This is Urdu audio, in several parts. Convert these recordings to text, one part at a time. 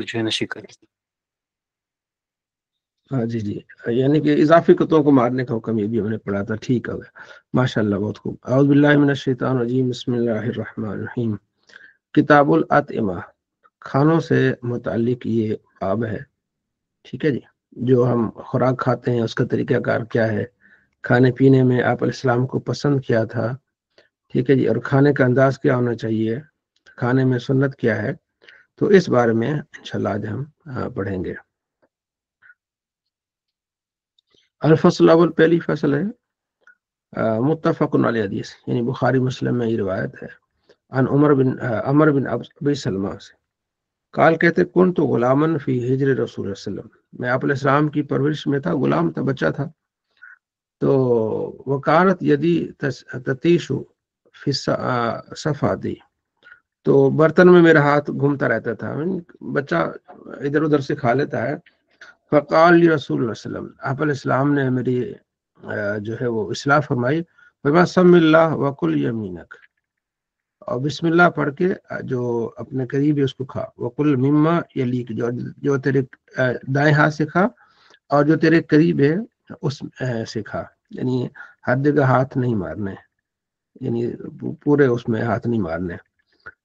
جو ہے نشی کرے. ہاں جی جی، یعنی کہ اضافی کتوں کو مارنے کا حکم یہ بھی ہم نے پڑھا تھا. ٹھیک ہے ماشاء اللہ، بہت خوب. اعوذ باللہ من الشیطان الرجیم، بسم اللہ الرحمن الرحیم. کتاب الاطعمہ، کھانوں سے متعلق یہ باب ہے. ٹھیک ہے جی، جو ہم خوراک کھاتے ہیں اس کا طریقہ کار کیا ہے، کھانے پینے میں آپ علیہ السلام کو پسند کیا تھا. ٹھیک ہے جی، اور کھانے کا انداز کیا ہونا چاہیے، کھانے میں سنت کیا ہے. تو اس بارے میں انشاءاللہ آج ہم پڑھیں گے. الفصل الاول، پہلی فصل ہے متفق علیہ حدیث، یعنی بخاری مسلم میں یہ روایت ہے. عن عمر بن ابی سلمہ سے قال، کہتے کنت غلامن فی ہجر رسول اللہ صلی اللہ علیہ وسلم، میں آپ علیہ السلام کی پرورش میں تھا، غلام تھا، بچہ تھا. تو وکانت یدی تتیش فی صفاتی، تو برتن میں میرا ہاتھ گھومتا رہتا تھا، بچہ ادھر ادھر سے کھا لیتا ہے. فقال لی رسول اللہ صلی اللہ علیہ وسلم، آپ علیہ السلام نے میری جو ہے وہ اصلاح فرمائی. فما سم اللہ وکل یمینک، اور بسم اللہ پڑھ کے جو اپنے قریب ہے اس کو کھا. وکل مما یلیک، جو تیرے دائیں ہاتھ سے کھا، اور جو تیرے قریب ہے اس سے کھا. یعنی ہر جگہ ہاتھ نہیں مارنے، یعنی پورے اس میں ہاتھ نہیں مارنے.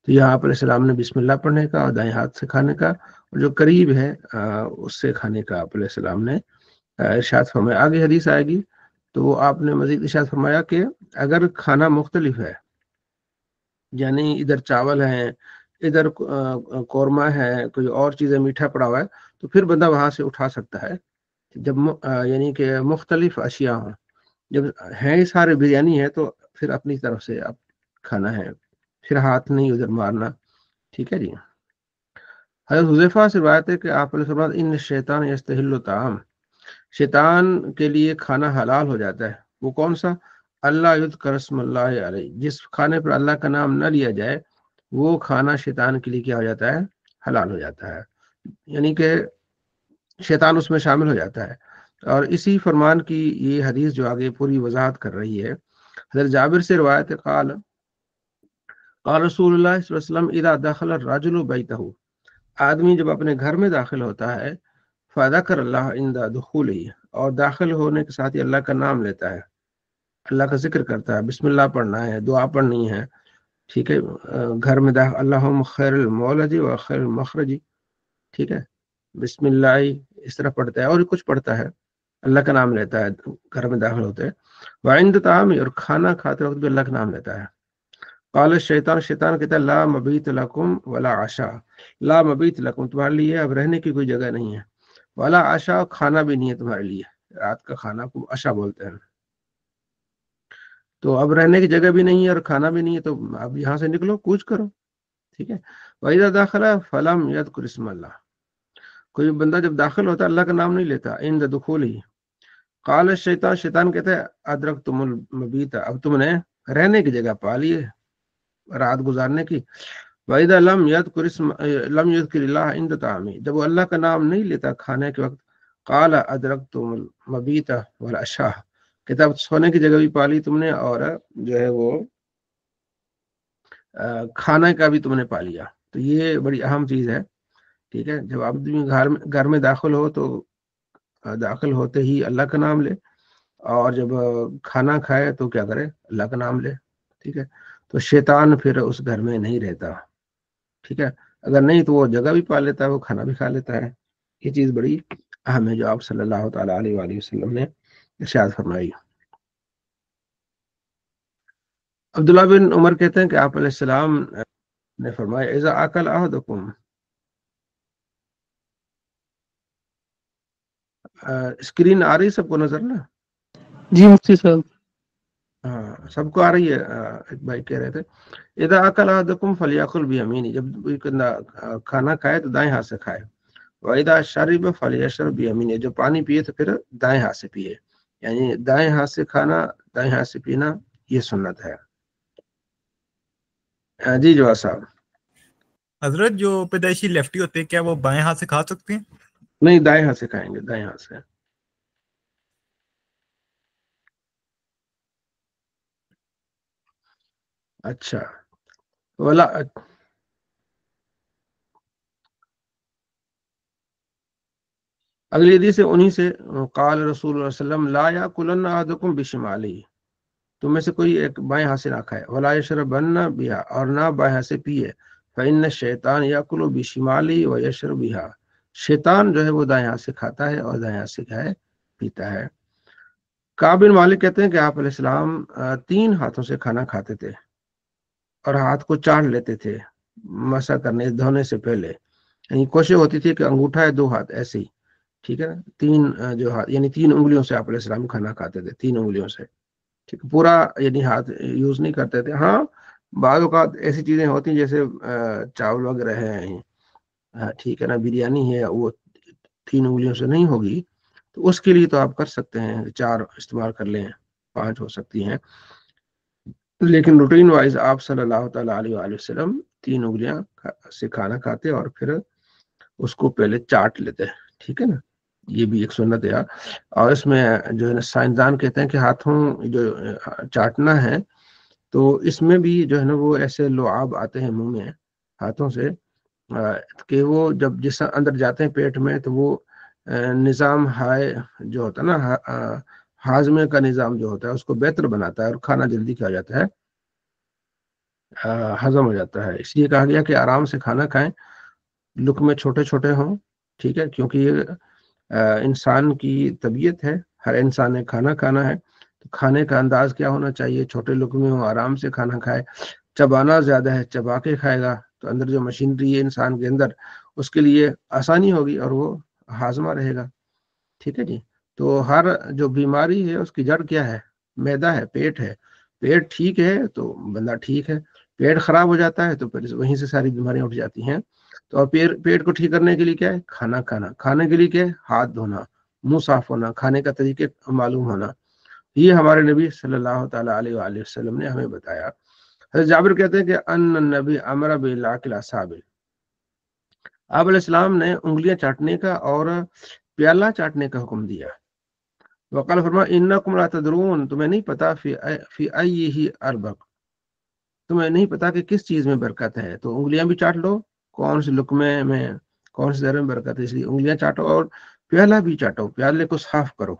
تو یہاں آپ علیہ السلام نے بسم اللہ پڑھنے کا اور دائیں ہاتھ سے کھانے کا، اور جو قریب ہے اس سے کھانے کا آپ علیہ السلام نے ارشاد فرمایا. آگے حدیث آئے گی تو وہ آپ نے مزید ارشاد فرمایا کہ اگر کھانا مختلف ہے، یعنی ادھر چاول ہے، ادھر قورمہ ہے، کوئی اور چیزیں میٹھا پڑا ہوا ہے، تو پھر بندہ وہاں سے اٹھا سکتا ہے. جب یعنی کہ مختلف اشیاء ہوں، جب ہیں سارے بریانی ہے تو پھر اپنی طرف سے اب کھانا ہے، پھر ہاتھ نہیں ادھر مارنا. ٹھیک ہے جی. حضرت حذیفہ سے روایت ہے کہ آپ علیہ السلام ان الشیطان یستحل الطعام، شیطان کے لیے کھانا حلال ہو جاتا ہے. وہ کون سا؟ اللہ یذکر اسم اللہ علیہ، جس کھانے پر اللہ کا نام نہ لیا جائے وہ کھانا شیطان کے لیے کیا ہو جاتا ہے؟ حلال ہو جاتا ہے. یعنی کہ شیطان اس میں شامل ہو جاتا ہے. اور اسی فرمان کی یہ حدیث جو آگے پوری وضاحت کر رہی ہے، حضرت جابر سے روایت قال قال رسول اللہ صلی اللہ علیہ وسلم اذا دخل الرجل بیتہ، آدمی جب اپنے گھر میں داخل ہوتا ہے، فذکر اللہ عند دخولہ، اور داخل ہونے کے ساتھ ہی اللہ کا نام لیتا ہے، اللہ کا ذکر کرتا ہے، بسم اللہ پڑھنا ہے، دعا پڑھنی ہے. ٹھیک ہے، گھر میں اللہم خیر المولد و خیر المخرج. ٹھیک ہے، بسم اللہ اس طرح پڑھتا ہے، اور کچھ پڑھتا ہے، اللہ کا نام لیتا ہے گھر میں داخل ہوتے ہیں. وعند طعام، اور کھانا کھاتے وقت بھی اللہ کا نام لیتا ہے. قال الشیطان، شیطان کہتا ہے لا مبیت لکم ولا عشاء، لا مبیت لکم، تمہارے لیے اب رہنے کی کوئی جگہ نہیں ہے، ولا عشاء، کھانا بھی نہیں ہے تمہارے لیے، رات کا کھانا کو عشاء بولتے ہیں. تو اب رہنے کی جگہ بھی نہیں ہے اور کھانا بھی نہیں ہے، تو اب یہاں سے نکلو، کوچ کرو. ٹھیک ہے. وَإِذَا دَخَلَ فَلَمْ يَذْكُرِ اسْمَ اللَّهِ، کوئی بندہ جب داخل ہوتا ہے اللہ کا نام نہیں لیتا. عند دخولہ قال الشیطان، شیطان کہتا ہے ادرکتم المبیت، اب تم نے رہنے کی جگہ پا لی ہے، رات گزارنے کی. وَإِذَا لَمْ يَذْكُرِ اللَّهَ عِندَ طَعَامِهِ، جب وہ اللہ کا نام نہیں لیتا کھانے کے وقت، قال ادرکتم المبیت والعشاء، کتاب سونے کی جگہ بھی پالی تم نے، اور جو ہے وہ کھانا کا بھی تم نے پا لیا. تو یہ بڑی اہم چیز ہے. ٹھیک ہے، جب آپ گھر میں داخل ہو تو داخل ہوتے ہی اللہ کا نام لے، اور جب کھانا کھائے تو کیا کرے؟ اللہ کا نام لے. ٹھیک ہے، تو شیطان پھر اس گھر میں نہیں رہتا. ٹھیک ہے، اگر نہیں تو وہ جگہ بھی پا لیتا ہے، وہ کھانا بھی کھا لیتا ہے. یہ چیز بڑی اہم ہے جو آپ صلی اللہ تعالیٰ علیہ وآلہ وسلم نے ارشاد فرمائی. عبداللہ بن عمر کہتے ہیں کہ آپ علیہ السلام نے فرمایا اذا اکل احدکم، اسکرین آ رہی سب کو نظر نا؟ جی مفتی صاحب. ہاں سب کو آ رہی ہے. ایک بھائی کہہ رہے تھے اذا اکل احدکم فلیأکل بیمینہ، جب کھانا کھائے تو دائیں ہاتھ سے کھائے. وَإِذَا شَرِبَ فَلْيَشْرَبْ بِيَمِينِهِ، جو پانی پیے تو پھر دائیں ہاتھ سے پیے. یعنی دائیں ہاتھ سے کھانا، دائیں ہاتھ سے پینا، یہ سنت ہے. جی جو صاحب. حضرت جو پیدائشی لیفٹی ہوتے ہیں کیا وہ بائیں ہاتھ سے کھا سکتے ہیں؟ نہیں، دائیں ہاتھ سے کھائیں گے، دائیں ہاتھ سے. اچھا، ولا اگلی حدیث سے انہی سے قال رسول اللہ صلی اللہ علیہ وسلم لا یاکلن احدکم بشمالی، تم میں سے کوئی ایک بائیں ہاتھ سے نہ کھائے، ولا یشربن بها، اور نہ بائیں ہاتھ سے پیے، فإن الشیطان یاکل بشمالی ویشرب بها، شیطان جو ہے وہ دائیں ہاتھ سے کھاتا ہے اور دائیں ہاتھ سے کیا ہے پیتا ہے۔ کعب بن مالک کہتے ہیں کہ آپ علیہ السلام 3 ہاتھوں سے کھانا کھاتے تھے اور ہاتھ کو چاٹ لیتے تھے مسح کرنے دھونے سے پہلے، یعنی کوشش ہوتی تھی کہ انگوٹھا ہے 2 ہاتھ ایسے ہی، ٹھیک ہے نا، 3 جو ہاتھ یعنی 3 انگلیوں سے آپ علیہ السلام کھانا کھاتے تھے، 3 انگلیوں سے، ٹھیک ہے، پورا یعنی ہاتھ یوز نہیں کرتے تھے۔ ہاں بعض اوقات ایسی چیزیں ہوتی ہیں جیسے چاول وغیرہ ہے، ٹھیک ہے نا، بریانی ہے، وہ 3 انگلیوں سے نہیں ہوگی تو اس کے لیے تو آپ کر سکتے ہیں 4 استعمال کر لیں، 5 ہو سکتی ہیں، لیکن روٹین وائز آپ صلی اللہ تعالیٰ علیہ وآلہ وسلم 3 انگلیاں سے کھانا کھاتے اور پھر اس کو پہلے چاٹ لیتے، ٹھیک ہے نا، یہ بھی ایک سنت ہے۔ اور اس میں جو ہے نا سائنسدان کہتے ہیں کہ ہاتھوں جو چاٹنا ہے تو اس میں بھی جو ہے نا وہ ایسے لعاب آتے ہیں منہ میں ہاتھوں سے کہ وہ جب جس اندر جاتے ہیں پیٹ میں تو وہ نظام ہائے جو ہوتا ہے نا ہاضمے کا نظام جو ہوتا ہے اس کو بہتر بناتا ہے اور کھانا جلدی کھا جاتا ہے، ہضم ہو جاتا ہے۔ اس لیے کہا گیا کہ آرام سے کھانا کھائیں، لقمے چھوٹے چھوٹے ہوں، ٹھیک ہے، کیونکہ یہ انسان کی طبیعت ہے، ہر انسان نے کھانا کھانا ہے تو کھانے کا انداز کیا ہونا چاہیے، چھوٹے لقمے ہوں، آرام سے کھانا کھائے۔ چبانا زیادہ ہے، چبا کے کھائے گا تو اندر جو مشینری ہے انسان کے اندر اس کے لیے آسانی ہوگی اور وہ ہاضمہ رہے گا، ٹھیک ہے جی۔ تو ہر جو بیماری ہے اس کی جڑ کیا ہے، معدہ ہے، پیٹ ہے، پیٹ ٹھیک ہے تو بندہ ٹھیک ہے، پیٹ خراب ہو جاتا ہے تو پھر وہیں سے ساری بیماریاں اٹھ جاتی ہیں۔ تو پیٹ کو ٹھیک کرنے کے لیے کیا ہے، کھانا کھانا، کھانے کے لیے کیا ہے، ہاتھ دھونا، منہ صاف ہونا، کھانے کا طریقے معلوم ہونا، یہ ہمارے نبی صلی اللہ تعالیٰ علیہ وآلہ وسلم نے ہمیں بتایا۔ حضرت جابر کہتے ہیں کہ ان النبی امر بالاکل اصابع، آپ علیہ السلام نے انگلیاں چاٹنے کا اور پیالہ چاٹنے کا حکم دیا۔ وقال فرما انکم لا تدرون، تمہیں نہیں پتا فی ایہ اربق، تمہیں نہیں پتا کہ کس چیز میں برکت ہے، تو انگلیاں بھی چاٹ لو، کون سے لقمے میں کون سے ذرے میں برکت ہے، اس لیے انگلیاں چاٹو اور پیالہ بھی چاٹو، پیالے کو صاف کرو،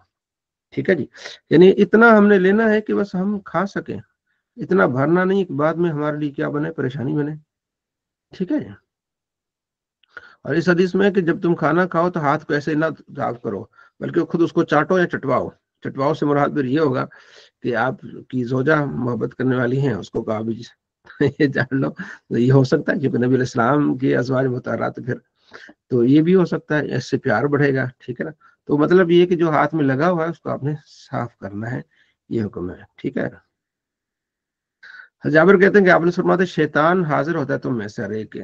ٹھیک ہے جی۔ یعنی اتنا ہم نے لینا ہے کہ بس ہم کھا سکیں، اتنا بھرنا نہیں کہ بعد میں ہمارے لیے کیا بنے، پریشانی بنے، ٹھیک ہے جی۔ اور اس حدیث میں کہ جب تم کھانا کھاؤ تو ہاتھ کو ایسے نہ صاف کرو بلکہ خود اس کو چاٹو یا چٹواؤ، چٹواؤ سے مراد پھر یہ ہوگا کہ آپ کی زوجہ محبت کرنے والی ہیں، اس کو کہا بھی یہ جان لو، تو یہ ہو سکتا ہے کیونکہ نبی علیہ السلام کی ازواج مطہرات پھر تو یہ بھی ہو سکتا ہے، اس سے پیار بڑھے گا، ٹھیک ہے نا۔ تو مطلب یہ کہ جو ہاتھ میں لگا ہوا ہے اس کو آپ نے صاف کرنا ہے، یہ حکم ہے، ٹھیک ہے۔ جابر کہتے ہیں کہ آپ نے فرماتے شیطان حاضر ہوتا ہے تم میں سے ہر ایک کے،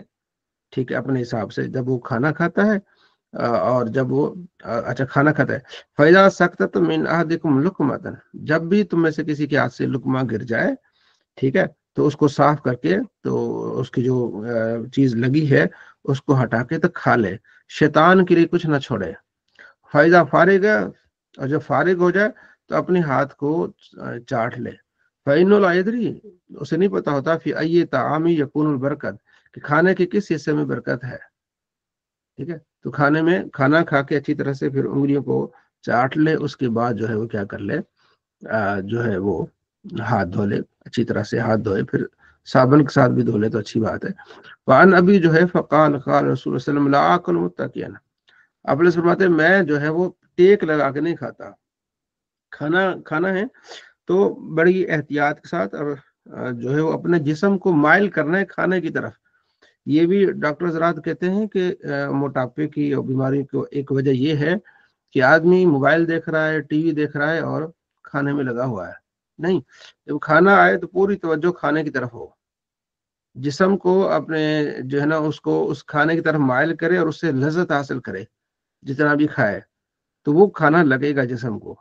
ٹھیک ہے، اپنے حساب سے جب وہ کھانا کھاتا ہے اور جب وہ اچھا کھانا کھاتا ہے، فَإِذَا سَقَطَ مِنْ أَحَدِكُمْ لُقْمَةً، جب بھی تم میں سے کسی کے ہاتھ سے لقمہ گر جائے، ٹھیک ہے، تو اس کو صاف کر کے تو اس کی جو چیز لگی ہے اس کو ہٹا کے تو کھا لے، شیطان کے لیے کچھ نہ چھوڑے۔ فائدہ فارغ ہے، اور جب فارغ ہو جائے تو اپنے ہاتھ کو چاٹ لے۔ فَإِنَّهُ لَا يَدْرِي، اسے نہیں پتا ہوتا فِي أَيِّ طَعَامٍ يَكُونُ الْبَرَكَةُ، کہ کھانے کے کس حصے میں برکت ہے، ٹھیک ہے۔ تو کھانے میں کھانا کھا کے اچھی طرح سے پھر انگلیوں کو چاٹ لے، اس کے بعد جو ہے وہ کیا کر لے، جو ہے وہ ہاتھ دھو لے، اچھی طرح سے ہاتھ دھوئے، پھر صابن کے ساتھ بھی دھو لے تو اچھی بات ہے۔ وعن ابھی جو ہے فقال قال رسول اللہ صلی اللہ علیہ وسلم لا آکل متکئا، آپ نے فرماتے میں جو ہے وہ ٹیک لگا کے نہیں کھاتا، کھانا ہے تو بڑی احتیاط کے ساتھ، اور جو ہے وہ اپنے جسم کو مائل کرنا ہے کھانے کی طرف۔ یہ بھی ڈاکٹر حضرات کہتے ہیں کہ موٹاپے کی اور بیماری کو ایک وجہ یہ ہے کہ آدمی موبائل دیکھ رہا ہے، ٹی وی دیکھ رہا ہے اور کھانے میں لگا ہوا ہے، نہیں، جب کھانا آئے تو پوری توجہ کھانے کی طرف ہو، جسم کو اپنے جو ہے نا اس کو اس کھانے کی طرف مائل کرے اور اس سے لذت حاصل کرے، جتنا بھی کھائے تو وہ کھانا لگے گا جسم کو۔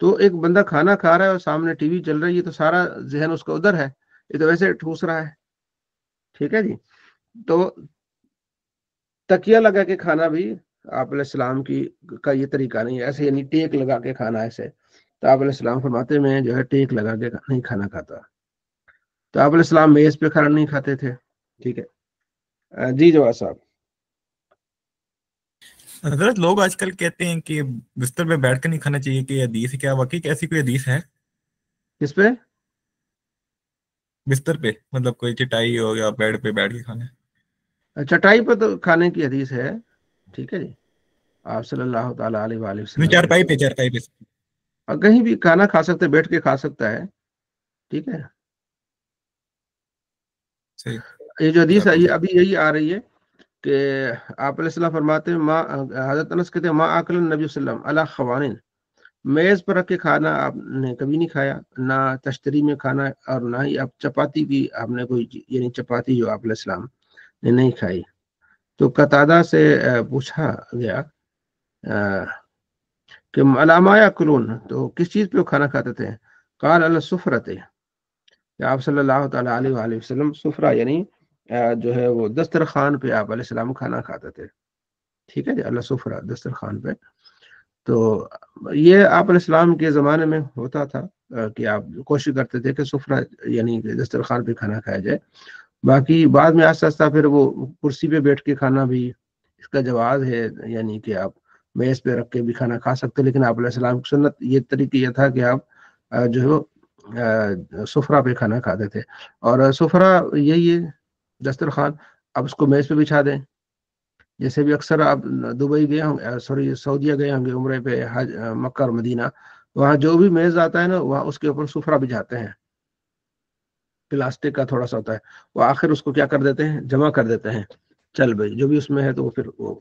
تو ایک بندہ کھانا کھا رہا ہے اور سامنے ٹی وی چل رہی ہے تو سارا ذہن اس کا ادھر ہے، یہ تو ویسے ٹھوس رہا ہے، ٹھیک ہے جی۔ تو تکیہ لگا کے کھانا بھی آپ علیہ السلام کا یہ طریقہ نہیں ہے، ایسے یعنی ٹیک لگا کے کھانا ایسے، تو آپ علیہ السلام فرماتے میں جو ہے ٹیک لگا کے نہیں کھانا کھاتا۔ تو آپ علیہ السلام میز پہ کھانا نہیں کھاتے تھے، ٹھیک ہے جی جواد صاحب۔ حضرت لوگ آج کل کہتے ہیں کہ بستر پہ بیٹھ کر نہیں کھانا چاہیے، کہ حدیث ہے، کیا واقعی ایسی کوئی حدیث ہے؟ کس پہ؟ بستر پہ مطلب کوئی چٹائی ہو یا بیڈ پہ بیٹھ کے کھانا؟ چٹائی پہ تو کھانے کی حدیث ہے، ٹھیک ہے جی، آپ صلی اللہ تعالیٰ علیہ وآلہ وسلم نے چارپائی پہ اور کہیں بھی کھانا کھا سکتے، بیٹھ کے کھا سکتا ہے، ٹھیک ہے۔ صحیح۔ یہ جو حدیث ہے جزاک یہ اللہ۔ ابھی یہی آ رہی ہے کہ آپ علیہ السلام فرماتے ہیں حضرت انس کہتے ہیں ما آکل النبی صلی اللہ علیہ وسلم علی خوانین، میز پر رکھ کے کھانا آپ نے کبھی نہیں کھایا، نہ تشتری میں کھانا، اور نہ ہی آپ چپاتی کی آپ نے کوئی یعنی چپاتی جو آپ علیہ السلام نے نہیں کھائی۔ تو قتادہ سے پوچھا گیا کہ علامہ یاکلون، تو کس چیز پہ وہ کھانا کھاتے تھے؟ قال علی السفرۃ، کہ آپ صلی اللہ تعالیٰ علیہ وآلہ وسلم سفرہ یعنی جو ہے وہ دسترخوان پہ آپ علیہ السلام کھانا کھاتے تھے، ٹھیک ہے جی، اللہ سفرہ دسترخوان پہ۔ تو یہ آپ علیہ السلام کے زمانے میں ہوتا تھا کہ آپ کوشش کرتے تھے کہ سفرہ یعنی دسترخوان پہ کھانا کھایا جائے۔ باقی بعد میں آہستہ آہستہ پھر وہ کرسی پہ بیٹھ کے کھانا بھی اس کا جواز ہے، یعنی کہ آپ میز پہ رکھ کے بھی کھانا کھا سکتے، لیکن آپ علیہ السلام کی سنت یہ طریقہ یہ تھا کہ آپ جو ہے سفرہ پہ کھانا کھاتے تھے۔ اور سفرہ یہی ہے دسترخوان، آپ اس کو میز پہ بچھا دیں، جیسے بھی اکثر آپ دبئی گئے ہوں سوری سعودیہ گئے ہوں گے عمرے پہ، حج مکہ اور مدینہ، وہاں جو بھی میز آتا ہے نا وہاں اس کے اوپر سفرہ بچھاتے ہیں، پلاسٹک کا تھوڑا سا ہوتا ہے، وہ آخر اس کو کیا کر دیتے ہیں، جمع کر دیتے ہیں، چل بھائی جو بھی اس میں ہے تو وہ پھر وہ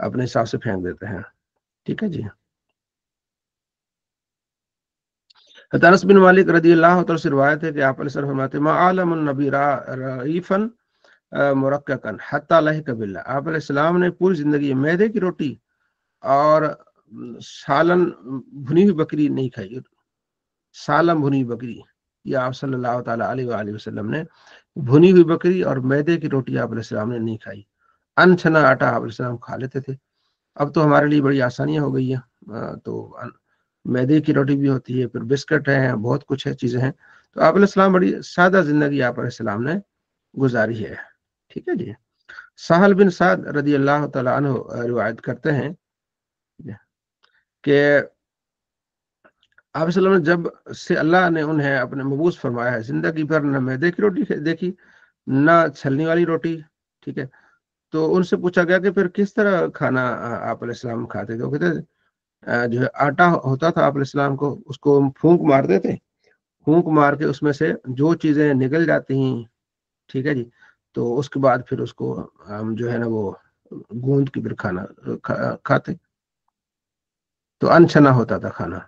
اپنے حساب سے پھینک دیتے ہیں، ٹھیک ہے جی۔ انس بن مالک رضی اللہ تعالی سے روایت ہے کہ آپ علیہ السلام فرماتے ہیں ما عالم النبی رعیفا مرککن حتی لحق باللہ، آپ علیہ السلام نے پوری زندگی میدے کی روٹی اور سالن بھنی ہوئی بکری نہیں کھائی، سالم بھنی ہوئی بکری، یہ آپ صلی اللہ تعالیٰ علیہ وآلہ وسلم نے بھنی ہوئی بکری اور میدے کی روٹی آپ علیہ السلام نے نہیں کھائی۔ انچنا آٹا آپ علیہ السلام کھا لیتے تھے۔ اب تو ہمارے لیے بڑی آسانیاں ہو گئی ہیں، تو میدے کی روٹی بھی ہوتی ہے، پھر بسکٹ ہیں، بہت کچھ ہے چیزیں ہیں، تو آپ علیہ السلام بڑی سادہ زندگی آپ علیہ السلام نے گزاری ہے، ٹھیک ہے جی۔ سہل بن سعد رضی اللہ تعالیٰ عنہ روایت کرتے ہیں کہ آپ صلی اللہ علیہ وسلم جب سے اللہ نے انہیں اپنے مبعوث فرمایا ہے، زندگی بھر نہ میدے کی روٹی دیکھی نہ چھلنی والی روٹی، ٹھیک ہے۔ تو ان سے پوچھا گیا کہ پھر کس طرح کھانا آپ علیہ السلام کھاتے تھے؟ وہ کہتے جو ہے آٹا ہوتا تھا آپ علیہ السلام کو، اس کو پھونک مارتے تھے، پھونک مار کے اس میں سے جو چیزیں نکل جاتی ہیں، ٹھیک ہے جی، تو اس کے بعد پھر اس کو ہم جو ہے نا وہ گوند کی پھر کھانا کھاتے، تو انچنا ہوتا تھا کھانا،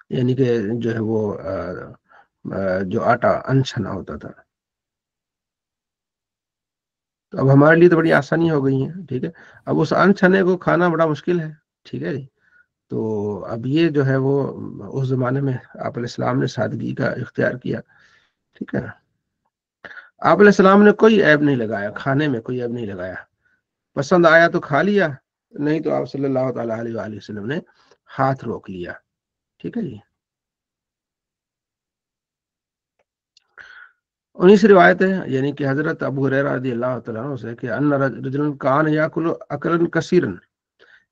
یعنی کہ جو ہے وہ جو آٹا انچنا ہوتا تھا۔ تو اب ہمارے لیے تو بڑی آسانی ہو گئی ہیں، ٹھیک ہے، اب اس انچنے کو کھانا بڑا مشکل ہے، ٹھیک ہے جی۔ تو اب یہ جو ہے وہ اس زمانے میں آپ علیہ السلام نے سادگی کا اختیار کیا، ٹھیک ہے نا۔ آپ علیہ السلام نے کوئی عیب نہیں لگایا، کھانے میں کوئی عیب نہیں لگایا، پسند آیا تو کھا لیا، نہیں تو آپ صلی اللہ تعالیٰ علیہ وآلہ وسلم نے ہاتھ روک لیا، ٹھیک ہے جی۔ انہی سے روایت ہے، یعنی کہ حضرت ابو ہریرہ رضی اللہ تعالیٰ عنہ سے کہ ان رجلا کان یاکل اکلا کثیرا،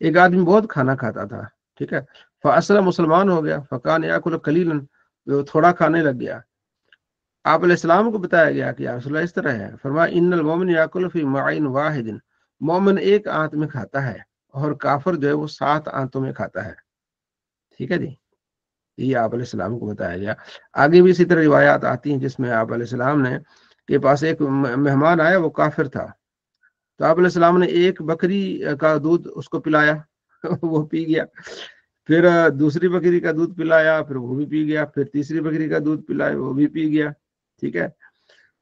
ایک آدمی بہت کھانا کھاتا تھا، ٹھیک ہے، فاسلم مسلمان ہو گیا، فکان یاکل قلیلا، وہ تھوڑا کھانے لگ گیا۔ آپ علیہ السلام کو بتایا گیا کہ یا رسول اللہ اس طرح ہے، فرمایا ان المومن یاکل فی معین واحد، مومن ایک آنت میں کھاتا ہے اور کافر جو ہے وہ 7 آنتوں میں کھاتا ہے، ٹھیک ہے جی، یہ آپ علیہ السلام کو بتایا گیا۔ آگے بھی اسی طرح روایات آتی ہیں جس میں آپ علیہ السلام نے کے پاس ایک مہمان آیا، وہ کافر تھا، تو آپ علیہ السلام نے ایک بکری کا دودھ اس کو پلایا وہ پی گیا، پھر دوسری بکری کا دودھ پلایا، پھر وہ بھی پی گیا، پھر تیسری بکری کا دودھ پلایا، وہ بھی پی گیا، ٹھیک ہے۔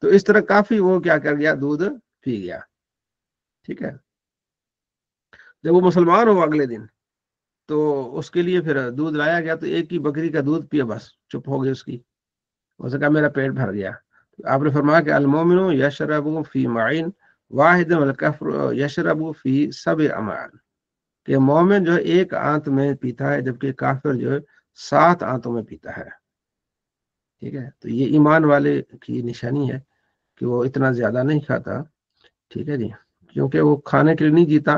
تو اس طرح کافی وہ کیا کر گیا، دودھ پی گیا، ٹھیک ہے۔ جب وہ مسلمان ہو اگلے دن تو اس کے لیے پھر دودھ لایا گیا، تو ایک ہی بکری کا دودھ پیا، بس چپ ہو گئی اس کی، اس نے کہا میرا پیٹ بھر گیا۔ آپ نے فرمایا کہ المومن یشرب فی معین واحد والکفر یشرب فی 7 امعان، کہ مومن جو ہے ایک آنت میں پیتا ہے جبکہ کافر جو ہے 7 آنتوں میں پیتا ہے، ٹھیک ہے۔ تو یہ ایمان والے کی نشانی ہے کہ وہ اتنا زیادہ نہیں کھاتا، ٹھیک ہے جی، کیونکہ وہ کھانے کے لیے نہیں جیتا،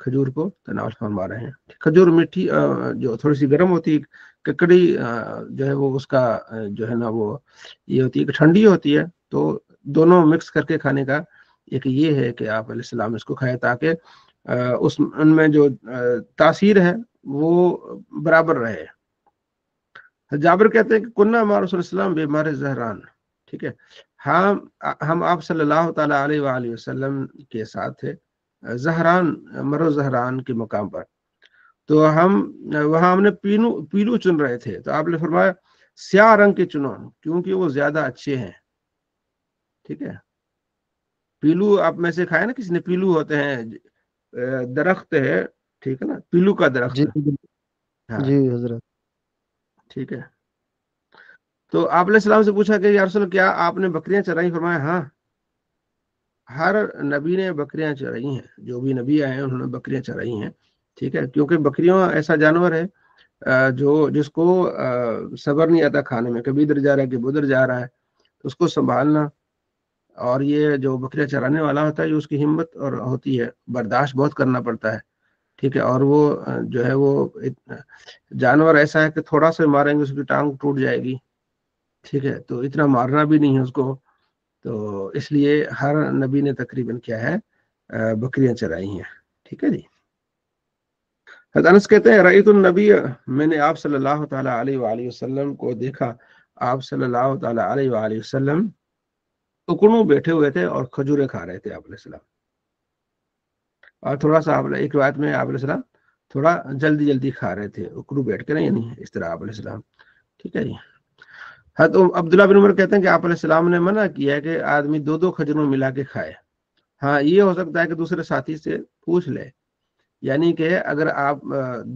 کھجور کو تناول فرما رہے ہیں. کھجور میٹھی جو تھوڑی سی گرم ہوتی ہے، ککڑی جو ہے وہ اس کا جو ہے نا وہ یہ ہوتی ہے کہ ٹھنڈی ہوتی ہے، تو دونوں مکس کر کے کھانے کا ایک یہ ہے کہ آپ علیہ السلام اس کو کھائے تاکہ ان میں جو تاثیر ہے وہ برابر رہے. جابر کہتے ہیں کہ کنہ مع رسول السلام بیمار زہران، ٹھیک ہے، ہم آپ صلی اللہ تعالی علیہ وآلہ وسلم کے ساتھ تھے زہران، مرو زہران کے مقام پر. تو ہم نے پیلو چن رہے تھے، تو آپ نے فرمایا سیاہ رنگ کے چنو کیونکہ وہ زیادہ اچھے ہیں. ٹھیک ہے، پیلو آپ میں سے کھائے نا، کسی نے پیلو ہوتے ہیں، درخت ہے، ٹھیک ہے نا، پیلو کا درخت. جی ہاں جی حضرت. ٹھیک ہے. تو آپ علیہ السلام سے پوچھا کہ یا رسول کیا آپ نے بکریاں چرائی؟ فرمایا ہاں، ہر نبی نے بکریاں چرائی ہیں، جو بھی نبی آئے ہیں انہوں نے بکریاں چرائی ہیں. ٹھیک ہے، کیونکہ بکریاں ایسا جانور ہے جس کو صبر نہیں آتا کھانے میں، کبھی ادھر جا رہا ہے کبھی ادھر جا رہا ہے، اس کو سنبھالنا. اور یہ جو بکریاں چرانے والا ہوتا ہے یہ اس کی ہمت اور ہوتی ہے، برداشت بہت کرنا پڑتا ہے. ٹھیک ہے، اور وہ جو ہے وہ جانور ایسا ہے کہ تھوڑا سا ماریں گے اس کی ٹانگ ٹوٹ جائے گی. ٹھیک ہے، تو اتنا مارنا بھی نہیں ہے اس کو. تو اس لیے ہر نبی نے تقریباً کیا ہے بکریاں چرائی ہیں. ٹھیک ہے جی. حضرت انس کہتے ہیں رأیت النبی، میں نے آپ صلی اللہ تعالی علیہ وآلہ وسلم کو دیکھا، آپ صلی اللہ تعالی علیہ وآلہ وسلم اکنو بیٹھے ہوئے تھے اور کھجوریں کھا رہے تھے آپ علیہ السلام. اور تھوڑا سا ایک روایت میں آپ علیہ السلام تھوڑا جلدی جلدی کھا رہے تھے، اکنو بیٹھ کے نہیں، یعنی اس طرح آپ علیہ السلام. ٹھیک ہے جی. حضرت عبداللہ بن عمر کہتے ہیں کہ آپ علیہ السلام نے منع کیا ہے کہ آدمی دو دو کھجوروں ملا کے کھائے. ہاں یہ ہو سکتا ہے کہ دوسرے ساتھی سے پوچھ لے، یعنی کہ اگر آپ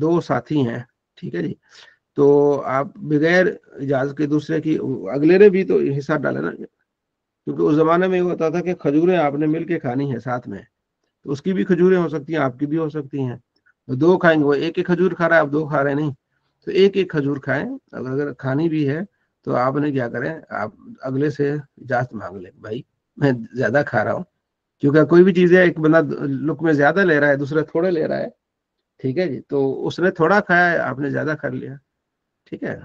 دو ساتھی ہیں، ٹھیک ہے جی، تو آپ بغیر اجازت کے دوسرے کی، اگلے نے بھی تو حصہ ڈالا نا، کیونکہ اس زمانے میں یہ ہوتا تھا کہ کھجوریں آپ نے مل کے کھانی ہے ساتھ میں، تو اس کی بھی کھجوریں ہو سکتی ہیں، آپ کی بھی ہو سکتی ہیں. دو کھائیں گے، وہ ایک ایک کھجور کھا رہا ہے، آپ دو کھا رہے نہیں، تو ایک ایک کھجور کھائیں. اگر کھانی بھی ہے تو آپ نے کیا کریں، آپ اگلے سے اجازت مانگ لیں، بھائی میں زیادہ کھا رہا ہوں، کیونکہ کوئی بھی چیز ہے ایک بندہ لقمے زیادہ لے رہا ہے، دوسرا تھوڑے لے رہا ہے. ٹھیک ہے جی، تو اس نے تھوڑا کھایا ہے، آپ نے زیادہ کر لیا. ٹھیک ہے.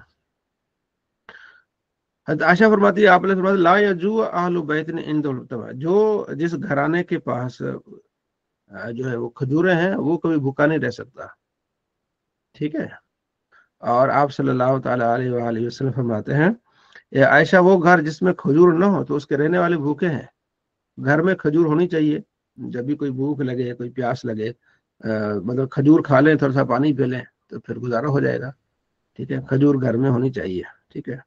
عائشہ فرماتی ہے آپ نے فرمایا لا یجوع اہل بیت عند التمر، جو جس گھرانے کے پاس جو ہے وہ کھجوریں ہیں وہ کبھی بھوکا نہیں رہ سکتا. ٹھیک ہے. اور آپ صلی اللہ تعالی علیہ وآلہ وسلم فرماتے ہیں اے عائشہ وہ گھر جس میں کھجور نہ ہو تو اس کے رہنے والے بھوکے ہیں. گھر میں کھجور ہونی چاہیے، جب بھی کوئی بھوک لگے، کوئی پیاس لگے، مطلب کھجور کھا لیں، تھوڑا سا پانی پی لیں تو پھر گزارا ہو جائے گا. ٹھیک ہے، کھجور گھر میں ہونی چاہیے. ٹھیک ہے.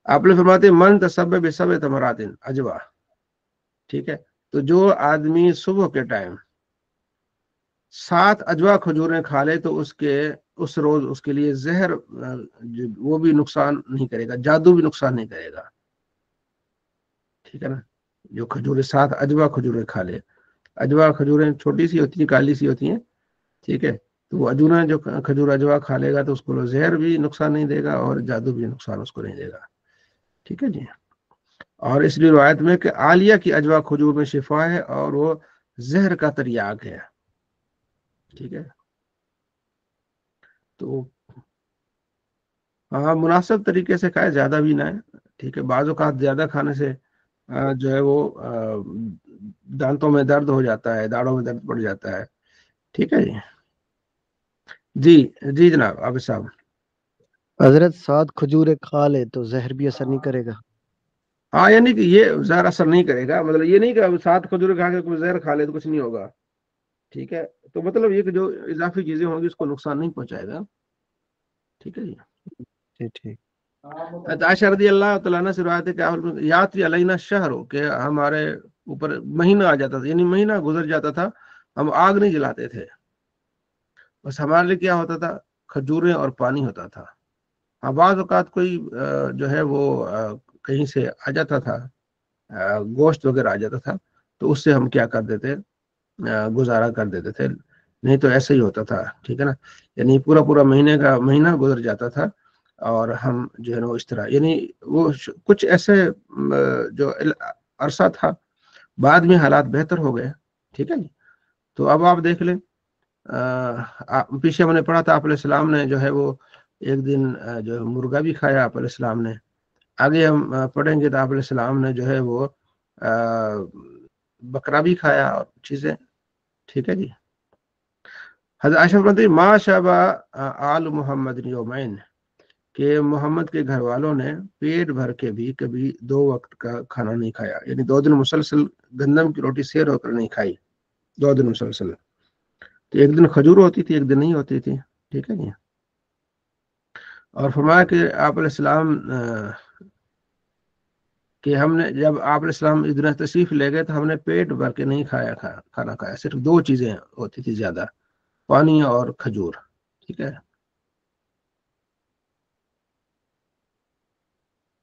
آپ نے فرماتے من تسبب بسبع تمرات اجوا، ٹھیک ہے، تو جو آدمی صبح کے ٹائم 7 اجوا کھجوریں کھا لے تو اس روز اس کے لیے زہر وہ بھی نقصان نہیں کرے گا، جادو بھی نقصان نہیں کرے گا. ٹھیک ہے نا. جو کھجوریں 7 اجوا کھجوریں کھا لے، اجوا کھجوریں چھوٹی سی ہوتی ہیں، کالی سی ہوتی ہیں. ٹھیک ہے، تو وہ اجونا جو کھجور اجوا کھا لے گا تو اس کو زہر بھی نقصان نہیں دے گا اور جادو بھی نقصان اس کو نہیں دے گا. ٹھیک ہے جی. اور اس لیے روایت میں کہ عالیہ کی اجوا کھجور میں شفا ہے اور وہ زہر کا تریاق ہے. ٹھیک ہے. تو ہاں مناسب طریقے سے کھائے، زیادہ بھی نہ ہے. ٹھیک ہے. بعض اوقات زیادہ کھانے سے جو ہے وہ دانتوں میں درد ہو جاتا ہے، داڑھوں میں درد پڑ جاتا ہے. ٹھیک ہے جی. جی جی جناب عابد صاحب. حضرت 7 کھجوریں کھا لے تو زہر بھی اثر نہیں کرے گا؟ ہاں یعنی کہ یہ زہر اثر نہیں کرے گا، مطلب یہ نہیں کہ 7 کھجور کھا کے کوئی زہر کھا لے تو کچھ نہیں ہوگا. ٹھیک ہے. تو مطلب یہ کہ جو اضافی چیزیں ہوں گی اس کو نقصان نہیں پہنچائے گا. ٹھیک ہے جی. ٹھیک. عائشہ رضی اللہ تعالیٰ عنہ سے روایت ہے کہ یاتری علینا شہر ہو کہ ہمارے اوپر مہینہ آ جاتا تھا، یعنی مہینہ گزر جاتا تھا، ہم آگ نہیں جلاتے تھے، بس ہمارے لیے کیا ہوتا تھا، کھجوریں اور پانی ہوتا تھا. بعض اوقات کوئی جو ہے وہ کہیں سے آ جاتا تھا، گوشت وغیرہ آ جاتا تھا، تو اس سے ہم کیا کر دیتے، گزارا کر دیتے تھے. نہیں تو ایسے ہی ہوتا تھا. ٹھیک ہے نا. یعنی پورا مہینہ گزر جاتا تھا اور ہم جو ہے نا اس طرح، یعنی وہ کچھ ایسے جو عرصہ تھا، بعد میں حالات بہتر ہو گئے. ٹھیک ہے جی. تو اب آپ دیکھ لیں پیچھے ہم نے پڑھا تھا آپ علیہ السلام نے جو ہے وہ ایک دن جو ہے مرغا بھی کھایا آپ علیہ السلام نے. آگے ہم پڑھیں گے تو آپ علیہ السلام نے جو ہے وہ بکرا بھی کھایا اور چیزیں. ٹھیک ہے جی. حضرت عائشہ فرماتی ما شابہ آل محمد یومین کہ محمد کے گھر والوں نے پیٹ بھر کے بھی کبھی 2 وقت کا کھانا نہیں کھایا، یعنی 2 دن مسلسل گندم کی روٹی سیر ہو کر نہیں کھائی، 2 دن مسلسل. تو ایک دن کھجور ہوتی تھی، ایک دن نہیں ہوتی تھی. ٹھیک ہے جی. اور فرمایا کہ آپ علیہ السلام کہ ہم نے جب آپ علیہ السلام ادھر تشریف لے گئے تو ہم نے پیٹ بھر کے نہیں کھانا کھایا، صرف 2 چیزیں ہوتی تھی زیادہ، پانی اور کھجور. ٹھیک ہے.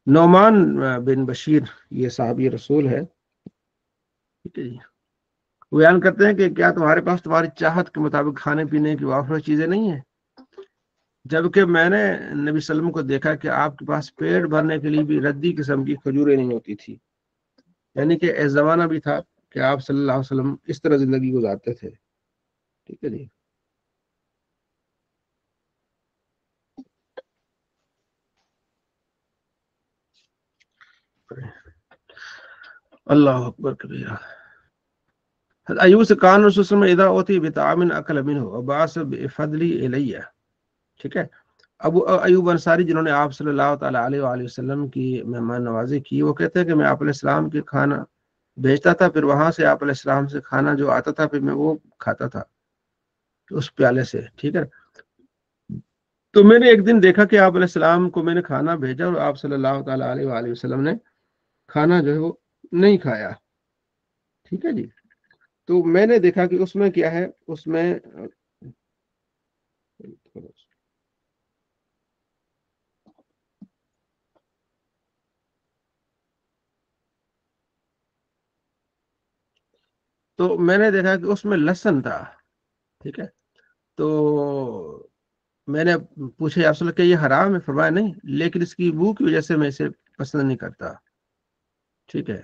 نعمان بن بشیر یہ صحابی رسول ہے. ٹھیک ہے جی. بیان کرتے ہیں کہ کیا تمہارے پاس تمہاری چاہت کے مطابق کھانے پینے کی وافر چیزیں نہیں ہیں؟ جبکہ میں نے نبی صلی اللہ علیہ وسلم کو دیکھا کہ آپ کے پاس پیٹ بھرنے کے لیے بھی ردی قسم کی کھجوریں نہیں ہوتی تھی. یعنی کہ ایسا زمانہ بھی تھا کہ آپ صلی اللہ علیہ وسلم اس طرح زندگی گزارتے تھے. ٹھیک ہے جی. اللہ اکبر کبیرہ. ایوب سے کان رسول صلی اللہ علیہ وسلم اذا اوتی بطعام اکل منہ وبعث بفضلی الیہ. ٹھیک ہے. ابو ایوب انصاری جنہوں نے آپ صلی اللہ تعالی علیہ وآلہ وسلم کی مہمان نوازی کی، وہ کہتے ہیں کہ میں آپ علیہ السلام کے کھانا بھیجتا تھا، پھر وہاں سے آپ علیہ السلام سے کھانا جو آتا تھا پھر میں وہ کھاتا تھا اس پیالے سے. ٹھیک ہے. تو میں نے ایک دن دیکھا کہ آپ علیہ السلام کو میں نے کھانا بھیجا اور آپ صلی اللہ تعالی علیہ وآلہ وسلم نے کھانا جو ہے وہ نہیں کھایا. ٹھیک ہے جی. تو میں نے دیکھا کہ اس میں کیا ہے، اس میں تو میں نے دیکھا کہ اس میں لہسن تھا. ٹھیک ہے. تو میں نے پوچھا یا رسول اللہ کہ یہ حرام ہے؟ فرمایا نہیں، لیکن اس کی بو کی وجہ سے میں اسے پسند نہیں کرتا. ٹھیک ہے.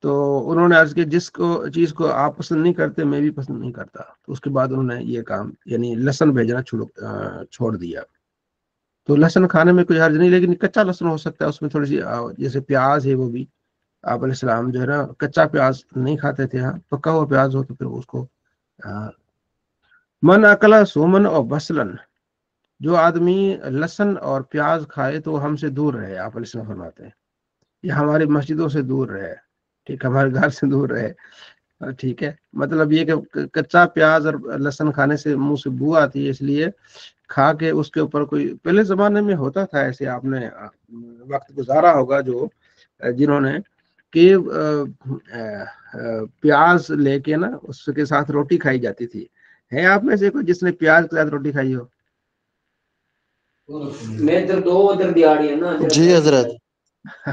تو انہوں نے عرض کیا جس چیز کو آپ پسند نہیں کرتے میں بھی پسند نہیں کرتا. تو اس کے بعد انہوں نے یہ کام یعنی لہسن بھیجنا چھوڑ دیا. تو لہسن کھانے میں کوئی حرج نہیں، لیکن کچا لہسن ہو سکتا ہے، اس میں تھوڑی سی جیسے پیاز ہے وہ بھی آپ علیہ السلام جو ہے نا کچا پیاز نہیں کھاتے تھے. ہاں پکا ہوا پیاز ہو تو پھر اس کو من اکلا سومن اور بسلن، جو آدمی لہسن اور پیاز کھائے تو ہم سے دور رہے. آپ علیہ السلام فرماتے ہیں یہ ہماری مسجدوں سے دور رہے. ٹھیک ہے. ہمارے گھر سے دور رہے. ٹھیک ہے. مطلب یہ کہ کچا پیاز اور لہسن کھانے سے منہ سے بو آتی ہے، اس لیے کھا کے اس کے اوپر کوئی پہلے زمانے میں ہوتا تھا ایسے، آپ نے وقت گزارا ہوگا جو جنہوں نے کہ پیاز لے کے نا اس کے ساتھ روٹی کھائی جاتی تھی. ہے آپ میں سے کوئی جس نے پیاز کے ساتھ روٹی کھائی ہو؟ جی حضرت،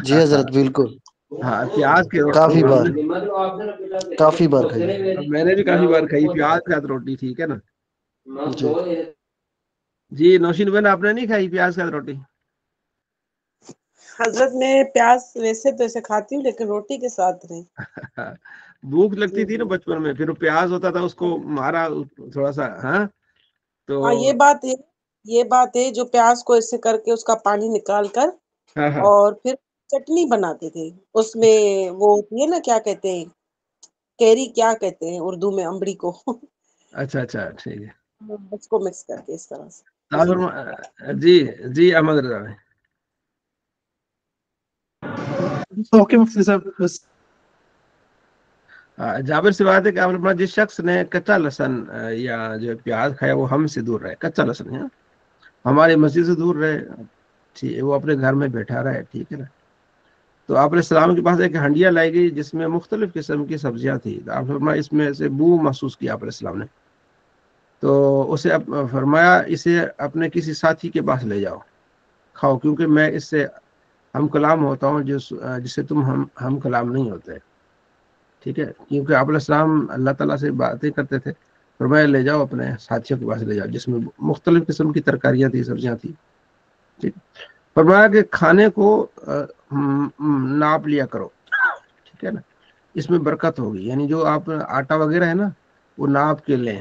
جی حضرت بالکل، ہاں پیاز کے کافی بار روٹی کافی بار کھائی. میں نے بھی کافی بار کھائی پیاز کے ساتھ روٹی. ٹھیک ہے نا جی جی. نوشین بہن آپ نے نہیں کھائی پیاز کے ساتھ روٹی؟ حضرت میں پیاز ویسے تو ایسے کھاتی ہوں لیکن روٹی کے ساتھ نہیں. بھوک لگتی جی تھی نا جی. بچپن میں، پھر پیاز ہوتا تھا اس کو مارا تھوڑا سا. ہاں تو ہاں یہ بات ہے جو پیاز کو ایسے کر کے اس کا پانی نکال کر ہاں ہاں اور پھر چٹنی بناتے تھے. اس میں وہ ہوتی ہے نا کیا کہتے ہیں کیری، کیا کہتے ہیں اردو میں امبڑی کو، اچھا اچھا ٹھیک ہے. اس کو مکس کر کے اس طرح سے. جی جی جی احمد رضا بھائی. اوکے مفتی صاحب بس. جابر سے بات ہے کہ آپ نے جس شخص نے کچا لہسن یا جو پیاز کھایا وہ ہم سے دور رہے. کچا لہسن ہے ہماری مسجد سے دور رہے. ٹھیک ہے. وہ اپنے گھر میں بیٹھا رہے. ٹھیک ہے نا. تو آپ علیہ السلام کے پاس ایک ہنڈیا لائی گئی جس میں مختلف قسم کی سبزیاں تھیں. آپ فرمایا اس میں سے بو محسوس کیا آپ علیہ السلام نے، تو اسے فرمایا اسے اپنے کسی ساتھی کے پاس لے جاؤ کھاؤ، کیونکہ میں اس سے ہم کلام ہوتا ہوں جس سے تم ہم کلام نہیں ہوتے. ٹھیک ہے. کیونکہ آپ علیہ السلام اللہ تعالیٰ سے باتیں کرتے تھے. فرمایا لے جاؤ اپنے ساتھیوں کے پاس لے جاؤ جس میں مختلف قسم کی ترکاریاں تھی، سبزیاں تھی. ٹھیک. فرمایا کہ کھانے کو ناپ لیا کرو. ٹھیک ہے نا. اس میں برکت ہوگی. یعنی جو آپ آٹا وغیرہ ہے نا وہ ناپ کے لیں.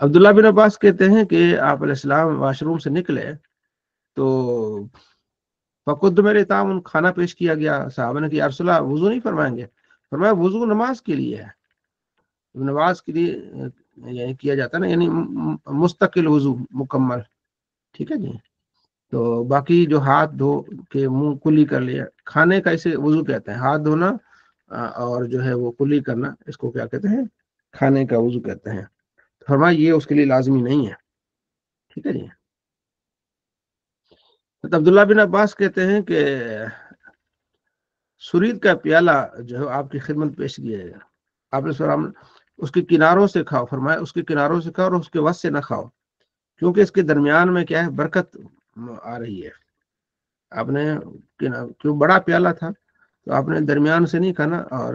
عبداللہ بن عباس کہتے ہیں کہ آپ علیہ السلام واش روم سے نکلے تو فقد میرے تام کھانا پیش کیا گیا. صحابہ نے کہ یا رسول اللہ وضو نہیں فرمائیں گے؟ فرمایا وضو نماز کے لیے ہے، نماز کے لیے یعنی کیا جاتا ہے نا، یعنی مستقل وضو مکمل. ٹھیک ہے جی. تو باقی جو ہاتھ دھو کے منہ کلی کر لیا، کھانے کا اسے وضو کہتے ہیں. ہاتھ دھونا اور جو ہے وہ کلی کرنا، اس کو کیا کہتے ہیں؟ کھانے کا وضو کہتے ہیں. فرمایا یہ اس کے لیے لازمی نہیں ہے. ٹھیک ہے جی. عبداللہ بن عباس کہتے ہیں کہ سرید کا پیالہ جو ہے آپ کی خدمت پیش کیا جائے گا، آپ نے فرمایا اس کے کناروں سے کھاؤ. فرمایا اس کے کناروں سے کھاؤ اور اس کے وسط سے نہ کھاؤ، کیونکہ اس کے درمیان میں کیا ہے؟ برکت آ رہی ہے. آپ نے کیوں بڑا پیالہ تھا تو آپ نے درمیان سے نہیں کھانا، اور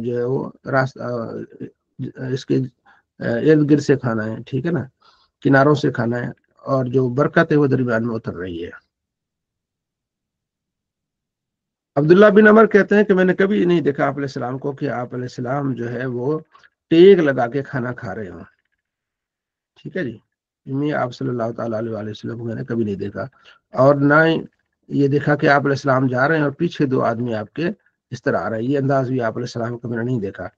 جو ہے وہ راستہ اس کے ارد گرد سے کھانا ہے. ٹھیک ہے نا، کناروں سے کھانا ہے، اور جو برکت ہے وہ درمیان میں اتر رہی ہے. عبداللہ بن عمر کہتے ہیں کہ میں نے کبھی نہیں دیکھا آپ علیہ السلام کو کہ آپ علیہ السلام جو ہے وہ ٹیک لگا کے کھانا کھا رہے ہوں. ٹھیک ہے جی. میں آپ صلی اللہ تعالیٰ علیہ وآلہ وسلم کو میں نے کبھی نہیں دیکھا، اور نہ یہ دیکھا کہ آپ علیہ السلام جا رہے ہیں اور پیچھے دو آدمی آپ کے اس طرح آ رہے ہیں. یہ انداز بھی آپ علیہ السلام کو میں نے نہیں دیکھا.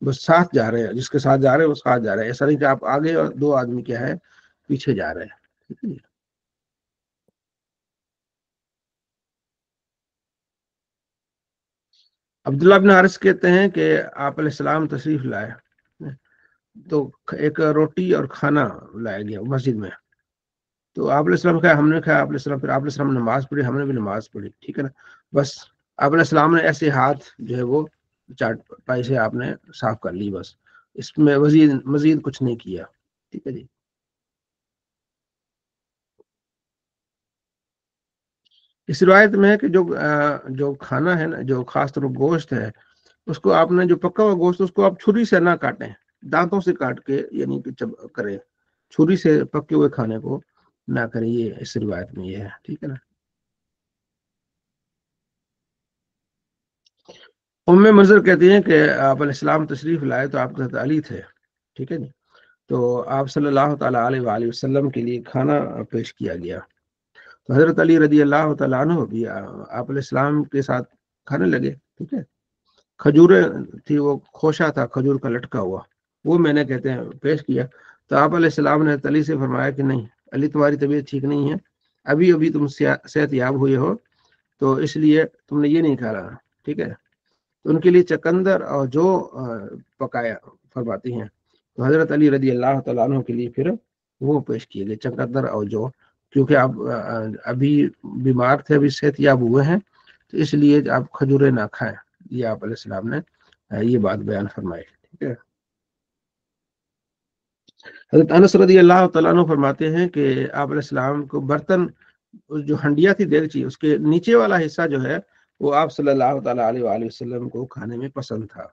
بس ساتھ جا رہے ہیں، جس کے ساتھ جا رہے ہیں وہ ساتھ جا رہے ہیں. ایسا نہیں کہ آپ آگے اور دو آدمی کیا ہے پیچھے جا رہے ہیں. ٹھیک ہے جی. عبداللہ بن حارث کہتے ہیں کہ آپ علیہ السلام تشریف لائے تو ایک روٹی اور کھانا لایا گیا مسجد میں. تو آپ علیہ السلام کہا، ہم نے کہا آپ علیہ السلام، پھر آپ علیہ السلام نے نماز پڑھی، ہم نے بھی نماز پڑھی. ٹھیک ہے نا. بس آپ علیہ السلام نے ایسے ہاتھ جو ہے وہ چاٹ پائی سے آپ نے صاف کر لی، بس اس میں مزید کچھ نہیں کیا. ٹھیک ہے جی. اس روایت میں ہے کہ جو کھانا ہے نا، جو خاص طور گوشت ہے، اس کو آپ نے جو پکا ہوا گوشت اس کو آپ چھری سے نہ کاٹیں، دانتوں سے کاٹ کے یعنی کہ کریں. چھری سے پکے ہوئے کھانے کو نہ کریں، یہ اس روایت میں یہ ہے. ٹھیک ہے نا. ام منظر کہتی ہیں کہ آپ علیہ السلام تشریف لائے تو آپ کے ساتھ علی تھے. ٹھیک ہے جی. تو آپ صلی اللہ تعالیٰ علیہ وآلہ وسلم کے لیے کھانا پیش کیا گیا. تو حضرت علی رضی اللہ تعالیٰ عنہ بھی آپ علیہ السلام کے ساتھ کھانے لگے. ٹھیک ہے. کھجوریں تھی، وہ کھوشا تھا کھجور کا لٹکا ہوا، وہ میں نے کہتے ہیں پیش کیا. تو آپ علیہ السلام نے علی سے فرمایا کہ نہیں علی، تمہاری طبیعت ٹھیک نہیں ہے، ابھی تم صحت یاب ہوئے ہو، تو اس لیے تم نے یہ نہیں کھا رہا. ٹھیک ہے. تو ان کے لیے چقندر اور جو پکایا فرماتی ہیں. تو حضرت علی رضی اللہ تعالیٰ عنہ کے لیے پھر وہ پیش کیے گئے چقندر اور جو، کیونکہ آپ ابھی بیمار تھے، ابھی صحت یاب ہوئے ہیں، تو اس لیے آپ کھجوریں نہ کھائیں. یہ آپ علیہ السلام نے یہ بات بیان فرمائی. ٹھیک ہے. حضرت انس رضی اللہ تعالیٰ عنہ فرماتے ہیں کہ آپ علیہ السلام کو برتن، جو ہنڈیا تھی دیگچی، اس کے نیچے والا حصہ جو ہے وہ آپ صلی اللہ تعالیٰ علیہ وآلہ وسلم کو کھانے میں پسند تھا.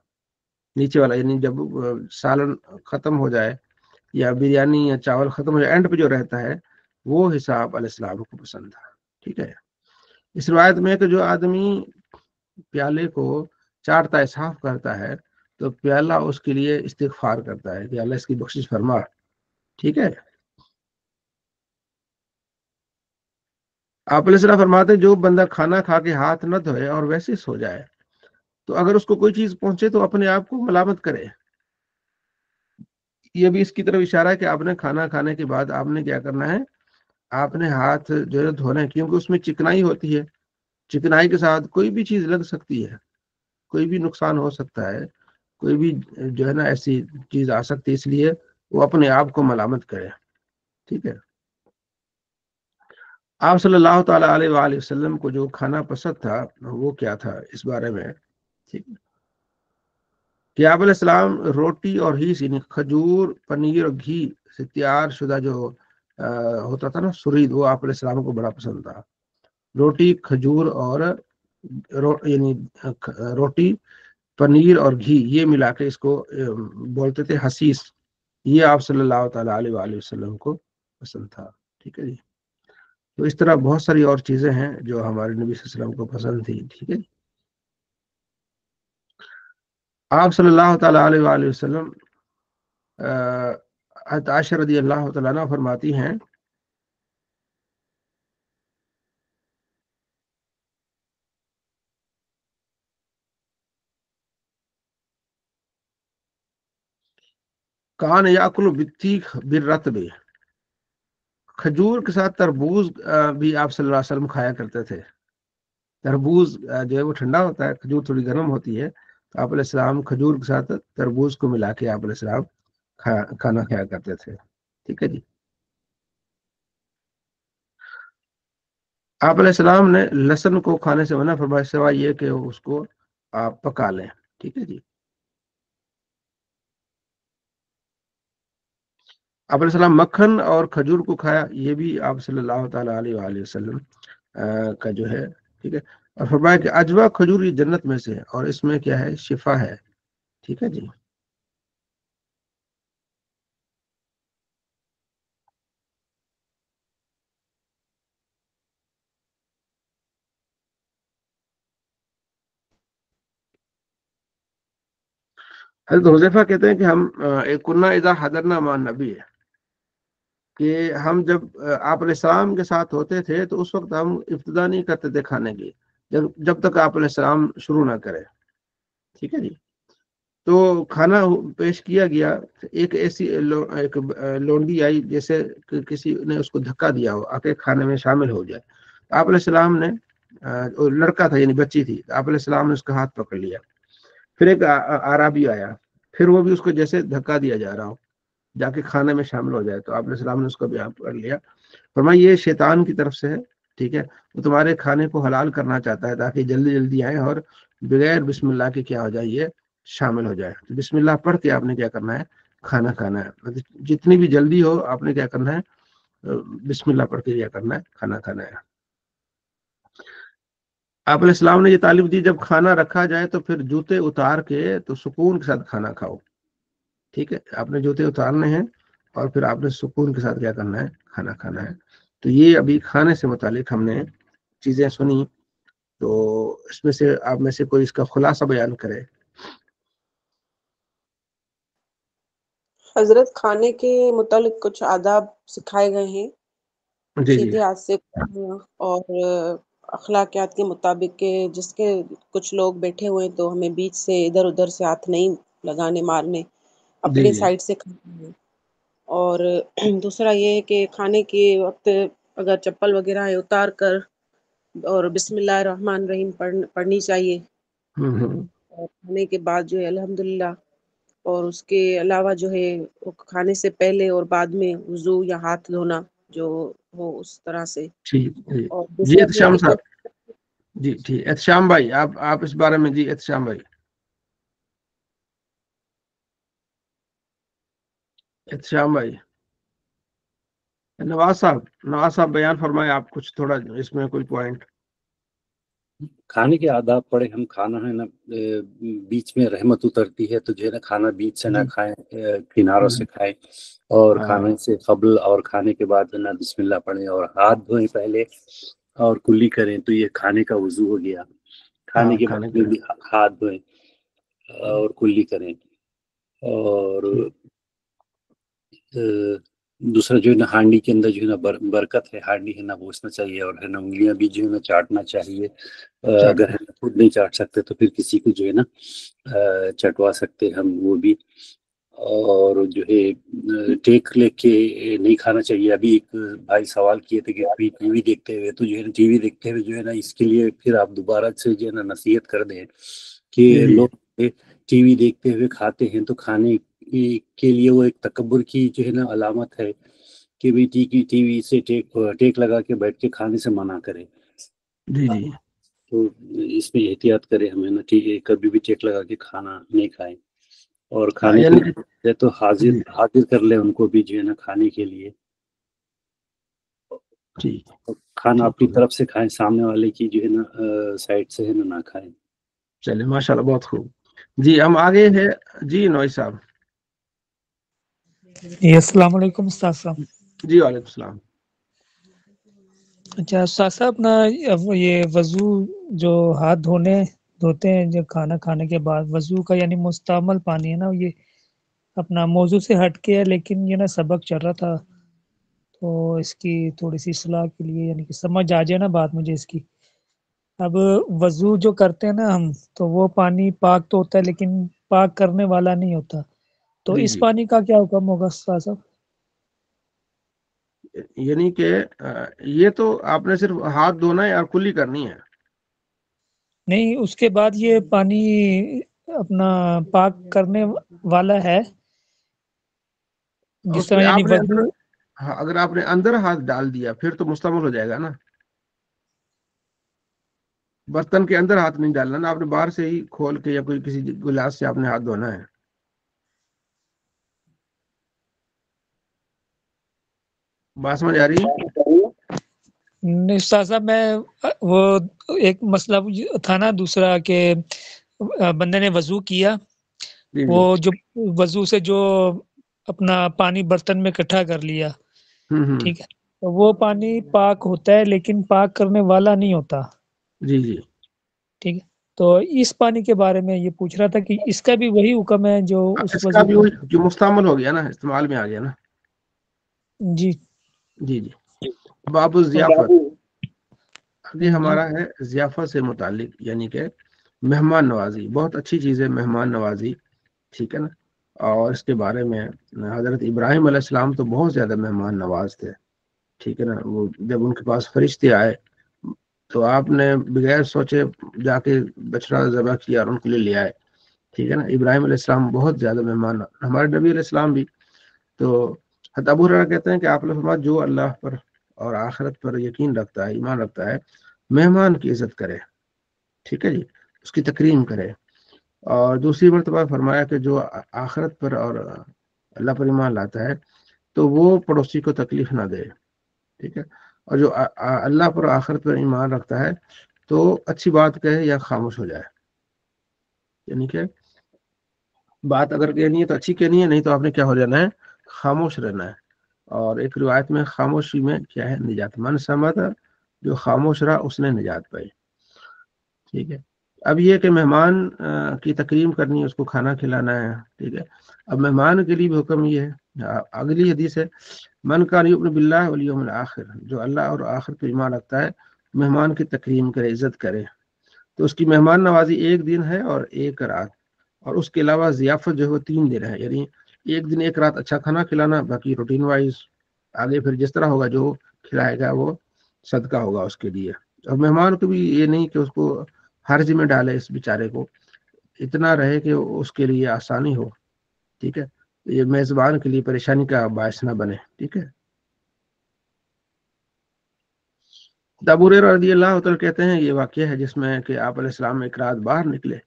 نیچے والا یعنی جب سالن ختم ہو جائے یا بریانی یا چاول ختم ہو جائے، اینڈ پہ جو رہتا ہے وہ حصہ آپ علیہ السلام کو پسند تھا. ٹھیک ہے. اس روایت میں کہ جو آدمی پیالے کو چاٹتا ہے، صاف کرتا ہے، تو پیالہ اس کے لیے استغفار کرتا ہے کہ اللہ اس کی بخشش فرما. ٹھیک ہے. آپ علیہ السلام فرماتے جو بندہ کھانا کھا کے ہاتھ نہ دھوئے اور ویسے سو جائے، تو اگر اس کو کوئی چیز پہنچے تو اپنے آپ کو ملامت کرے. یہ بھی اس کی طرف اشارہ ہے کہ آپ نے کھانا کھانے کے بعد آپ نے کیا کرنا ہے؟ آپ نے ہاتھ جو ہے دھونا ہے، کیونکہ اس میں چکنائی ہوتی ہے. چکنائی کے ساتھ کوئی بھی چیز لگ سکتی ہے، کوئی بھی نقصان ہو سکتا ہے، کوئی بھی جو ہے نا ایسی چیز آ سکتی ہے، اس لیے وہ اپنے آپ کو ملامت کرے. ٹھیک ہے. آپ صلی اللہ تعالیٰ علیہ وآلہ وسلم کو جو کھانا پسند تھا وہ کیا تھا اس بارے میں؟ ٹھیک ہے کہ آپ علیہ السلام روٹی اور ہیس یعنی کھجور، پنیر اور گھی سے تیار شدہ جو ہوتا تھا نا سرید، وہ آپ علیہ السلام کو بڑا پسند تھا. روٹی، کھجور اور یعنی روٹی، پنیر اور گھی، یہ ملا کے اس کو بولتے تھے حسیس. یہ آپ صلی اللہ تعالیٰ علیہ وآلہ وسلم کو پسند تھا. ٹھیک ہے جی. تو اس طرح بہت ساری اور چیزیں ہیں جو ہمارے نبی صلی اللہ علیہ وسلم کو پسند تھی. ٹھیک ہے. آپ صلی اللہ تعالیٰ علیہ وآلہ وسلم حضرت عائشہ رضی اللہ تعالیٰ عنہ فرماتی ہیں کان یاکل بالتیخ بالرطب، کھجور کے ساتھ تربوز بھی آپ صلی اللہ علیہ وسلم کھایا کرتے تھے. تربوز جو ہے وہ ٹھنڈا ہوتا ہے، کھجور تھوڑی گرم ہوتی ہے، تو آپ علیہ السلام کھجور کے ساتھ تربوز کو ملا کے آپ علیہ السلام کھانا کھایا کرتے تھے. ٹھیک ہے جی. آپ علیہ السلام نے لہسن کو کھانے سے منع فرمایا سوائے یہ کہ اس کو آپ پکا لیں. ٹھیک ہے جی. آپ علیہ السلام مکھن اور کھجور کو کھایا، یہ بھی آپ صلی اللہ تعالیٰ علیہ وآلہ وسلم کا جو ہے. ٹھیک ہے. اور فرمایا کہ اجوا کھجور یہ جنت میں سے ہے اور اس میں کیا ہے، شفا ہے. ٹھیک ہے جی. حضرت حذیفہ کہتے ہیں کہ ہم کنا اذا حضرنا مع النبی ہے کہ ہم جب آپ علیہ السلام کے ساتھ ہوتے تھے تو اس وقت ہم ابتدا نہیں کرتے تھے کھانے کی جب تک آپ علیہ السلام شروع نہ کرے. ٹھیک ہے جی. تو کھانا پیش کیا گیا، ایک ایسی ایک لونڈی آئی جیسے کہ کسی نے اس کو دھکا دیا ہو آ کے کھانے میں شامل ہو جائے. آپ علیہ السلام نے لڑکا تھا یعنی بچی تھی، آپ علیہ السلام نے اس کا ہاتھ پکڑ لیا. پھر ایک اعرابی آیا، پھر وہ بھی اس کو جیسے دھکا دیا جا رہا ہو جا کے کھانے میں شامل ہو جائے، تو آپ علیہ السلام نے اس کو بھی ہاتھ پکڑ لیا. فرمایا یہ شیطان کی طرف سے ہے. ٹھیک ہے. وہ تمہارے کھانے کو حلال کرنا چاہتا ہے تاکہ جلدی جلدی آئے اور بغیر بسم اللہ کے کیا ہو جائے، یہ شامل ہو جائے. تو بسم اللہ پڑھ کے آپ نے کیا کرنا ہے، کھانا کھانا ہے. جتنی بھی جلدی ہو آپ نے کیا کرنا ہے، بسم اللہ پڑھ کے کیا کرنا ہے، کھانا کھانا ہے. آپ علیہ السلام نے یہ تعلیم دی جب کھانا رکھا جائے تو پھر جوتے اتار کے تو سکون کے ساتھ کھانا کھاؤ. ٹھیک ہے. آپ نے جوتے اتارنے ہیں اور پھر آپ نے سکون کے ساتھ کیا کرنا ہے، کھانا کھانا ہے. تو یہ ابھی کھانے سے متعلق ہم نے چیزیں سنی، تو اس میں سے آپ میں سے کوئی اس کا خلاصہ بیان کرے. حضرت کھانے کے متعلق کچھ آداب سکھائے گئے ہیں، جی جی سیدھے ہاتھ سے کھانا اور اخلاقیات کے مطابق کہ جس کے کچھ لوگ بیٹھے ہوئے ہیں تو ہمیں بیچ سے ادھر ادھر سے ہاتھ نہیں لگانے مارنے، جی اپنے جی سائڈ سے کھانا ہے. اور دوسرا یہ ہے کہ کھانے کے وقت اگر چپل وغیرہ ہے اتار کر اور بسم اللہ الرحمن الرحیم پڑھنی چاہیے. اور کھانے کے بعد جو ہے الحمدللہ. اور اس کے علاوہ جو ہے کھانے سے پہلے اور بعد میں وضو یا ہاتھ دھونا جو ہو اس طرح سے. ٹھیک جی. اور جی دوسرا یہ احتشام کہ صاحب، جی ٹھیک. احتشام بھائی آپ اس بارے میں. جی احتشام بھائی، احتشام بھائی. نواز صاحب بیان فرمائے آپ کچھ تھوڑا اس میں کوئی پوائنٹ. کھانے کے آداب پڑے ہم کھانا ہے نا بیچ میں رحمت اترتی ہے تو جو ہے نا کھانا بیچ سے نہ جی. کھائیں، کناروں سے کھائیں. اور ہاں کھانے سے قبل اور کھانے کے بعد نا بسم اللہ پڑھیں اور ہاتھ دھوئیں پہلے اور کلی کریں تو یہ کھانے کا وضو ہو گیا. کھانے کے بعد میں بھی ہاتھ دھوئیں اور کلی کریں. اور دوسرا جو ہے نا ہانڈی کے اندر جو ہے نا برکت ہے، ہانڈی ہے نا پوچھنا چاہیے اور ہے نا انگلیاں بھی جو ہے نا چاٹنا چاہیے. اگر ہے نا خود نہیں چاٹ سکتے تو پھر کسی کو جو ہے نا چٹوا سکتے ہم وہ بھی. اور جو ہے ٹیک لے کے نہیں کھانا چاہیے. ابھی ایک بھائی سوال کیے تھے کہ ٹی وی دیکھتے ہوئے، تو جو ہے نا ٹی وی دیکھتے ہوئے جو ہے نا اس کے لیے پھر آپ دوبارہ سے جو ہے نا نصیحت کر دیں کہ لوگ ٹی وی دیکھتے ہوئے کھاتے ہیں تو کھانے کے لیے وہ ایک تکبر کی جو ہے نا علامت ہے کہ بھی ٹی وی سے ٹیک لگا کے بیٹھ کے کھانے سے منع کرے. جی جی. تو اس میں احتیاط کرے ہمیں نا، ٹھیک ہے کبھی بھی ٹیک لگا کے کھانا نہیں کھائیں. اور کھانے یعنی کے تو حاضر کر لیں ان کو بھی جو ہے نا کھانے کے لیے. کھانا اپنی طرف سے کھائیں، سامنے والے کی جو ہے نا سائڈ سے ہے نا نہ کھائیں. چلے ماشاء اللہ بہت خوب. جی ہم آگے ہیں. جی نوئی صاحب. جی السلام علیکم استاد صاحب. جی وعلیکم السلام. اچھا استاد صاحب نا یہ وضو جو ہاتھ دھوتے ہیں جو کھانا کھانے کے بعد وضو کا یعنی مستعمل پانی ہے نا، یہ اپنا موضوع سے ہٹ کے ہے، لیکن یہ نا سبق چل رہا تھا تو اس کی تھوڑی سی اصلاح کے لیے، یعنی کہ سمجھ آ جائے نا بات مجھے اس کی. اب وضو جو کرتے ہیں نا ہم، تو وہ پانی پاک تو ہوتا ہے لیکن پاک کرنے والا نہیں ہوتا. تو جی اس جی، پانی کا کیا حکم ہوگا استاد صاحب؟ یعنی کہ یہ تو آپ نے صرف ہاتھ دھونا ہے اور کلی کرنی ہے. نہیں، اس کے بعد یہ پانی اپنا پاک کرنے والا ہے، جس اس طرح میں یعنی آپ نے وضو. اگر آپ نے اندر ہاتھ ڈال دیا پھر تو مستعمل ہو جائے گا نا. برتن کے اندر ہاتھ نہیں ڈالنا نا، آپ نے باہر سے ہی کھول کے یا کوئی کسی گلاس سے آپ نے ہاتھ دھونا ہے. بات سمجھ آ رہی ہے؟ نہیں استاد صاحب، میں وہ ایک مسئلہ تھا نا دوسرا کہ بندے نے وضو کیا، جی جی. وہ جو وضو سے جو اپنا پانی برتن میں اکٹھا کر لیا، ہوں. ٹھیک ہے، تو وہ پانی پاک ہوتا ہے لیکن پاک کرنے والا نہیں ہوتا. جی جی. ٹھیک ہے، تو اس پانی کے بارے میں یہ پوچھ رہا تھا کہ اس کا بھی وہی حکم ہے جو اس اس کا وضو بھی کا؟ وہی جو مستعمل ہو گیا نا، استعمال میں آ گیا نا. جی جی جی. باب الضیافت یہ جی ہمارا ہے ضیافت سے متعلق، یعنی کہ مہمان نوازی بہت اچھی چیز ہے، مہمان نوازی، ٹھیک ہے نا. اور اس کے بارے میں حضرت ابراہیم علیہ السلام تو بہت زیادہ مہمان نواز تھے، ٹھیک ہے نا. وہ جب ان کے پاس فرشتے آئے تو آپ نے بغیر سوچے جا کے بچڑا ذبح کیا اور ان کے لیے لے آئے، ٹھیک ہے نا. ابراہیم علیہ السلام بہت زیادہ مہمان، ہمارے نبی علیہ السلام بھی. تو حضرت ابو ہریرہ کہتے ہیں کہ آپ نے فرمایا جو اللہ پر اور آخرت پر یقین رکھتا ہے، ایمان رکھتا ہے، مہمان کی عزت کرے، ٹھیک ہے جی، اس کی تکریم کرے. اور دوسری مرتبہ فرمایا کہ جو آخرت پر اور اللہ پر ایمان لاتا ہے تو وہ پڑوسی کو تکلیف نہ دے، ٹھیک ہے. اور جو اللہ پر آخرت پر ایمان رکھتا ہے تو اچھی بات کہے یا خاموش ہو جائے، یعنی کہ بات اگر کہنی ہے تو اچھی کہنی ہے، نہیں تو آپ نے کیا ہو جانا ہے، خاموش رہنا ہے. اور ایک روایت میں خاموشی میں کیا ہے، نجات. من سمت، جو خاموش رہا اس نے نجات پائی، ٹھیک ہے. اب یہ کہ مہمان کی تکریم کرنی ہے، اس کو کھانا کھلانا ہے، ٹھیک ہے. اب مہمان کے لیے بھی حکم یہ ہے، اگلی حدیث ہے من کان یؤمن باللہ والیوم الآخر، جو اللہ اور آخر پر ایمان رکھتا ہے مہمان کی تکریم کرے، عزت کرے. تو اس کی مہمان نوازی ایک دن ہے اور ایک رات، اور اس کے علاوہ ضیافت جو ہے وہ 3 دن ہے. یعنی ایک دن ایک رات اچھا کھانا کھلانا، باقی روٹین وائز آگے پھر جس طرح ہوگا جو کھلائے گا وہ صدقہ ہوگا اس کے لیے. اور مہمان کو بھی یہ نہیں کہ اس کو حرج میں ڈالے، اس بیچارے کو اتنا رہے کہ اس کے لیے آسانی ہو، ٹھیک ہے. یہ میزبان کے لیے پریشانی کا باعث نہ بنے، ٹھیک ہے. ابو ہریرہ رضی اللہ تعالیٰ کہتے ہیں یہ واقعہ ہے جس میں کہ آپ علیہ السلام ایک رات باہر نکلے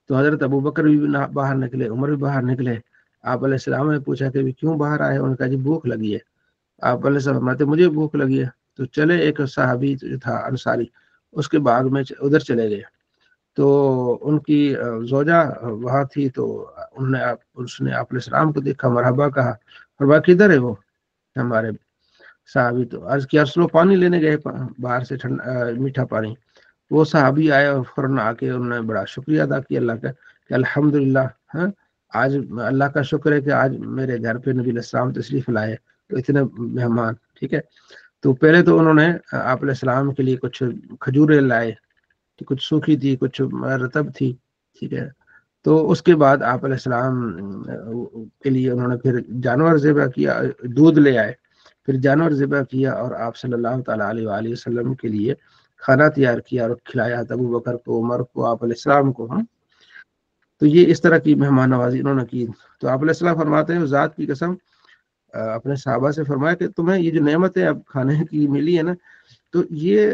تو حضرت ابو بکر بھی باہر نکلے، عمر بھی باہر نکلے. آپ علیہ السلام نے پوچھا کہ کیوں باہر آئے؟ ان کا جی بھوک لگی ہے. آپ علیہ السلام فرماتے مجھے بھوک لگی ہے. تو چلے ایک صحابی جو تھا انصاری، اس کے باغ میں ادھر چلے گئے تو ان کی زوجہ وہاں تھی. تو اس نے آپ علیہ السلام کو دیکھا، مرحبا کہا. مرحبا کدھر ہے وہ ہمارے صحابی؟ تو عرض کیا رسول اللہ پانی لینے گئے باہر سے، میٹھا پانی. وہ صحابی آئے اور فوراً آ کے انہوں نے بڑا شکریہ ادا کیا اللہ کا کہ الحمدللہ، آج اللہ کا شکر ہے کہ آج میرے گھر پہ نبی علیہ السلام تشریف لائے تو اتنے مہمان، ٹھیک ہے. تو پہلے تو انہوں نے آپ علیہ السلام کے لیے کچھ کھجوریں لائے، کچھ سوکھی تھی، کچھ رطب تھی، ٹھیک ہے. تو اس کے بعد آپ علیہ السلام کے لیے انہوں نے پھر جانور ذبح کیا، دودھ لے آئے، پھر جانور ذبح کیا اور آپ صلی اللہ تعالیٰ علیہ وآلہ وسلم کے لیے کھانا تیار کیا اور کھلایا ابو بکر کو، عمر کو، آپ علیہ السلام کو. تو یہ اس طرح کی مہمان نوازی انہوں نے کی. تو آپ علیہ السلام فرماتے ہیں ذات کی قسم، اپنے صحابہ سے فرمایا کہ تمہیں یہ جو نعمتیں اب کھانے کی ملی ہے نا، تو یہ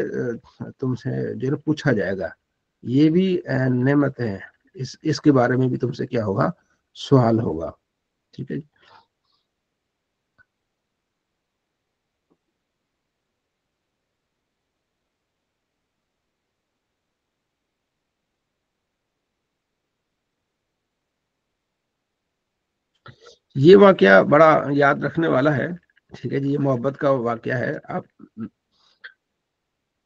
تم سے جو پوچھا جائے گا، یہ بھی نعمت ہے، اس کے بارے میں بھی تم سے کیا ہوگا، سوال ہوگا، ٹھیک ہے. یہ واقعہ بڑا یاد رکھنے والا ہے، ٹھیک ہے جی. یہ محبت کا واقعہ ہے. آپ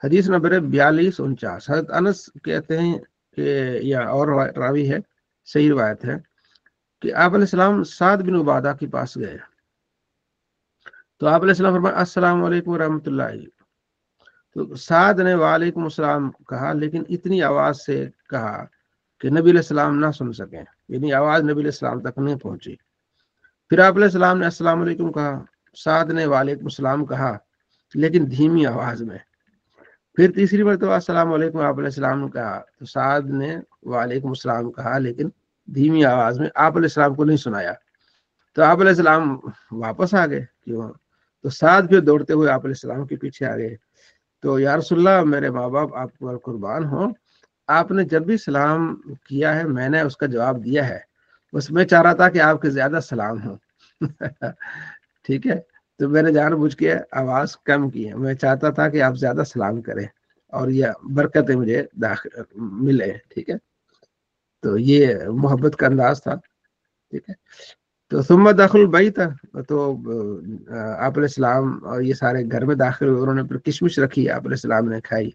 حدیث نمبر 4249، حضرت انس کہتے ہیں کہ یا اور راوی ہے، صحیح روایت ہے کہ آپ علیہ السلام سعد بن عبادہ کے پاس گئے تو آپ علیہ السلام فرمایا السلام علیکم ورحمۃ اللہ، تو سعد نے وعلیکم السلام کہا، لیکن اتنی آواز سے کہا کہ نبی علیہ السلام نہ سن سکیں، یعنی آواز نبی علیہ السلام تک نہیں پہنچی۔ پھر آپ علیہ السلام نے السلام علیکم کہا، سعد نے وعلیکم السلام کہا لیکن دھیمی آواز میں۔ پھر تیسری مرتبہ السلام علیکم آپ علیہ السلام نے کہا تو سعد نے وعلیکم السلام کہا لیکن دھیمی آواز میں، آپ علیہ السلام کو نہیں سنایا۔ تو آپ علیہ السلام واپس آ گئے، کیوں؟ تو سعد پھر دوڑتے ہوئے آپ علیہ السلام کے پیچھے آ گئے، تو یا رسول اللہ میرے ماں باپ آپ پر قربان ہوں، آپ نے جب بھی سلام کیا ہے میں نے اس کا جواب دیا ہے، بس میں چاہ رہا تھا کہ آپ کے زیادہ سلام ہوں ٹھیک ہے، تو میں نے جان بوجھ کے آواز کم کی ہے، میں چاہتا تھا کہ آپ زیادہ سلام کریں اور یہ برکتیں مجھے ملے، ٹھیک ہے، تو یہ محبت کا انداز تھا، ٹھیک ہے۔ تو ثم دخل البیت، تو آپ علیہ السلام اور یہ سارے گھر میں داخل ہوئے، انہوں نے پھر کشمش رکھی، آپ علیہ السلام نے کھائی،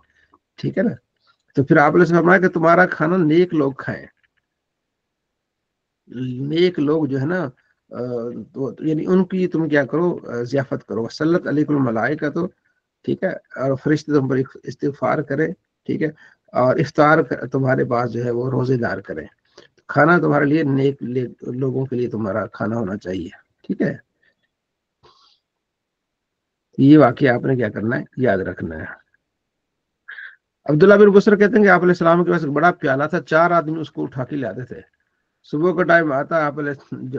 ٹھیک ہے نا۔ تو پھر آپ علیہ السلام فرمایا کہ تمہارا کھانا نیک لوگ کھائیں، نیک لوگ جو ہے نا یعنی ان کی تم کیا کرو، ضیافت کرو، وسلط علیکم الملائکہ، تو ٹھیک ہے، اور فرشتے تم پر استغفار کرے، ٹھیک ہے، اور افطار تمہارے پاس جو ہے وہ روزے دار کریں، کھانا تمہارے لیے نیک لوگوں کے لیے تمہارا کھانا ہونا چاہیے، ٹھیک ہے۔ یہ واقعہ آپ نے کیا کرنا ہے، یاد رکھنا ہے۔ عبداللہ بن بصر کہتے ہیں کہ آپ علیہ السلام کے پاس ایک بڑا پیالہ تھا، 4 آدمی اس کو اٹھا کے لے آتے تھے، صبح کا ٹائم آتا، آپ علیہ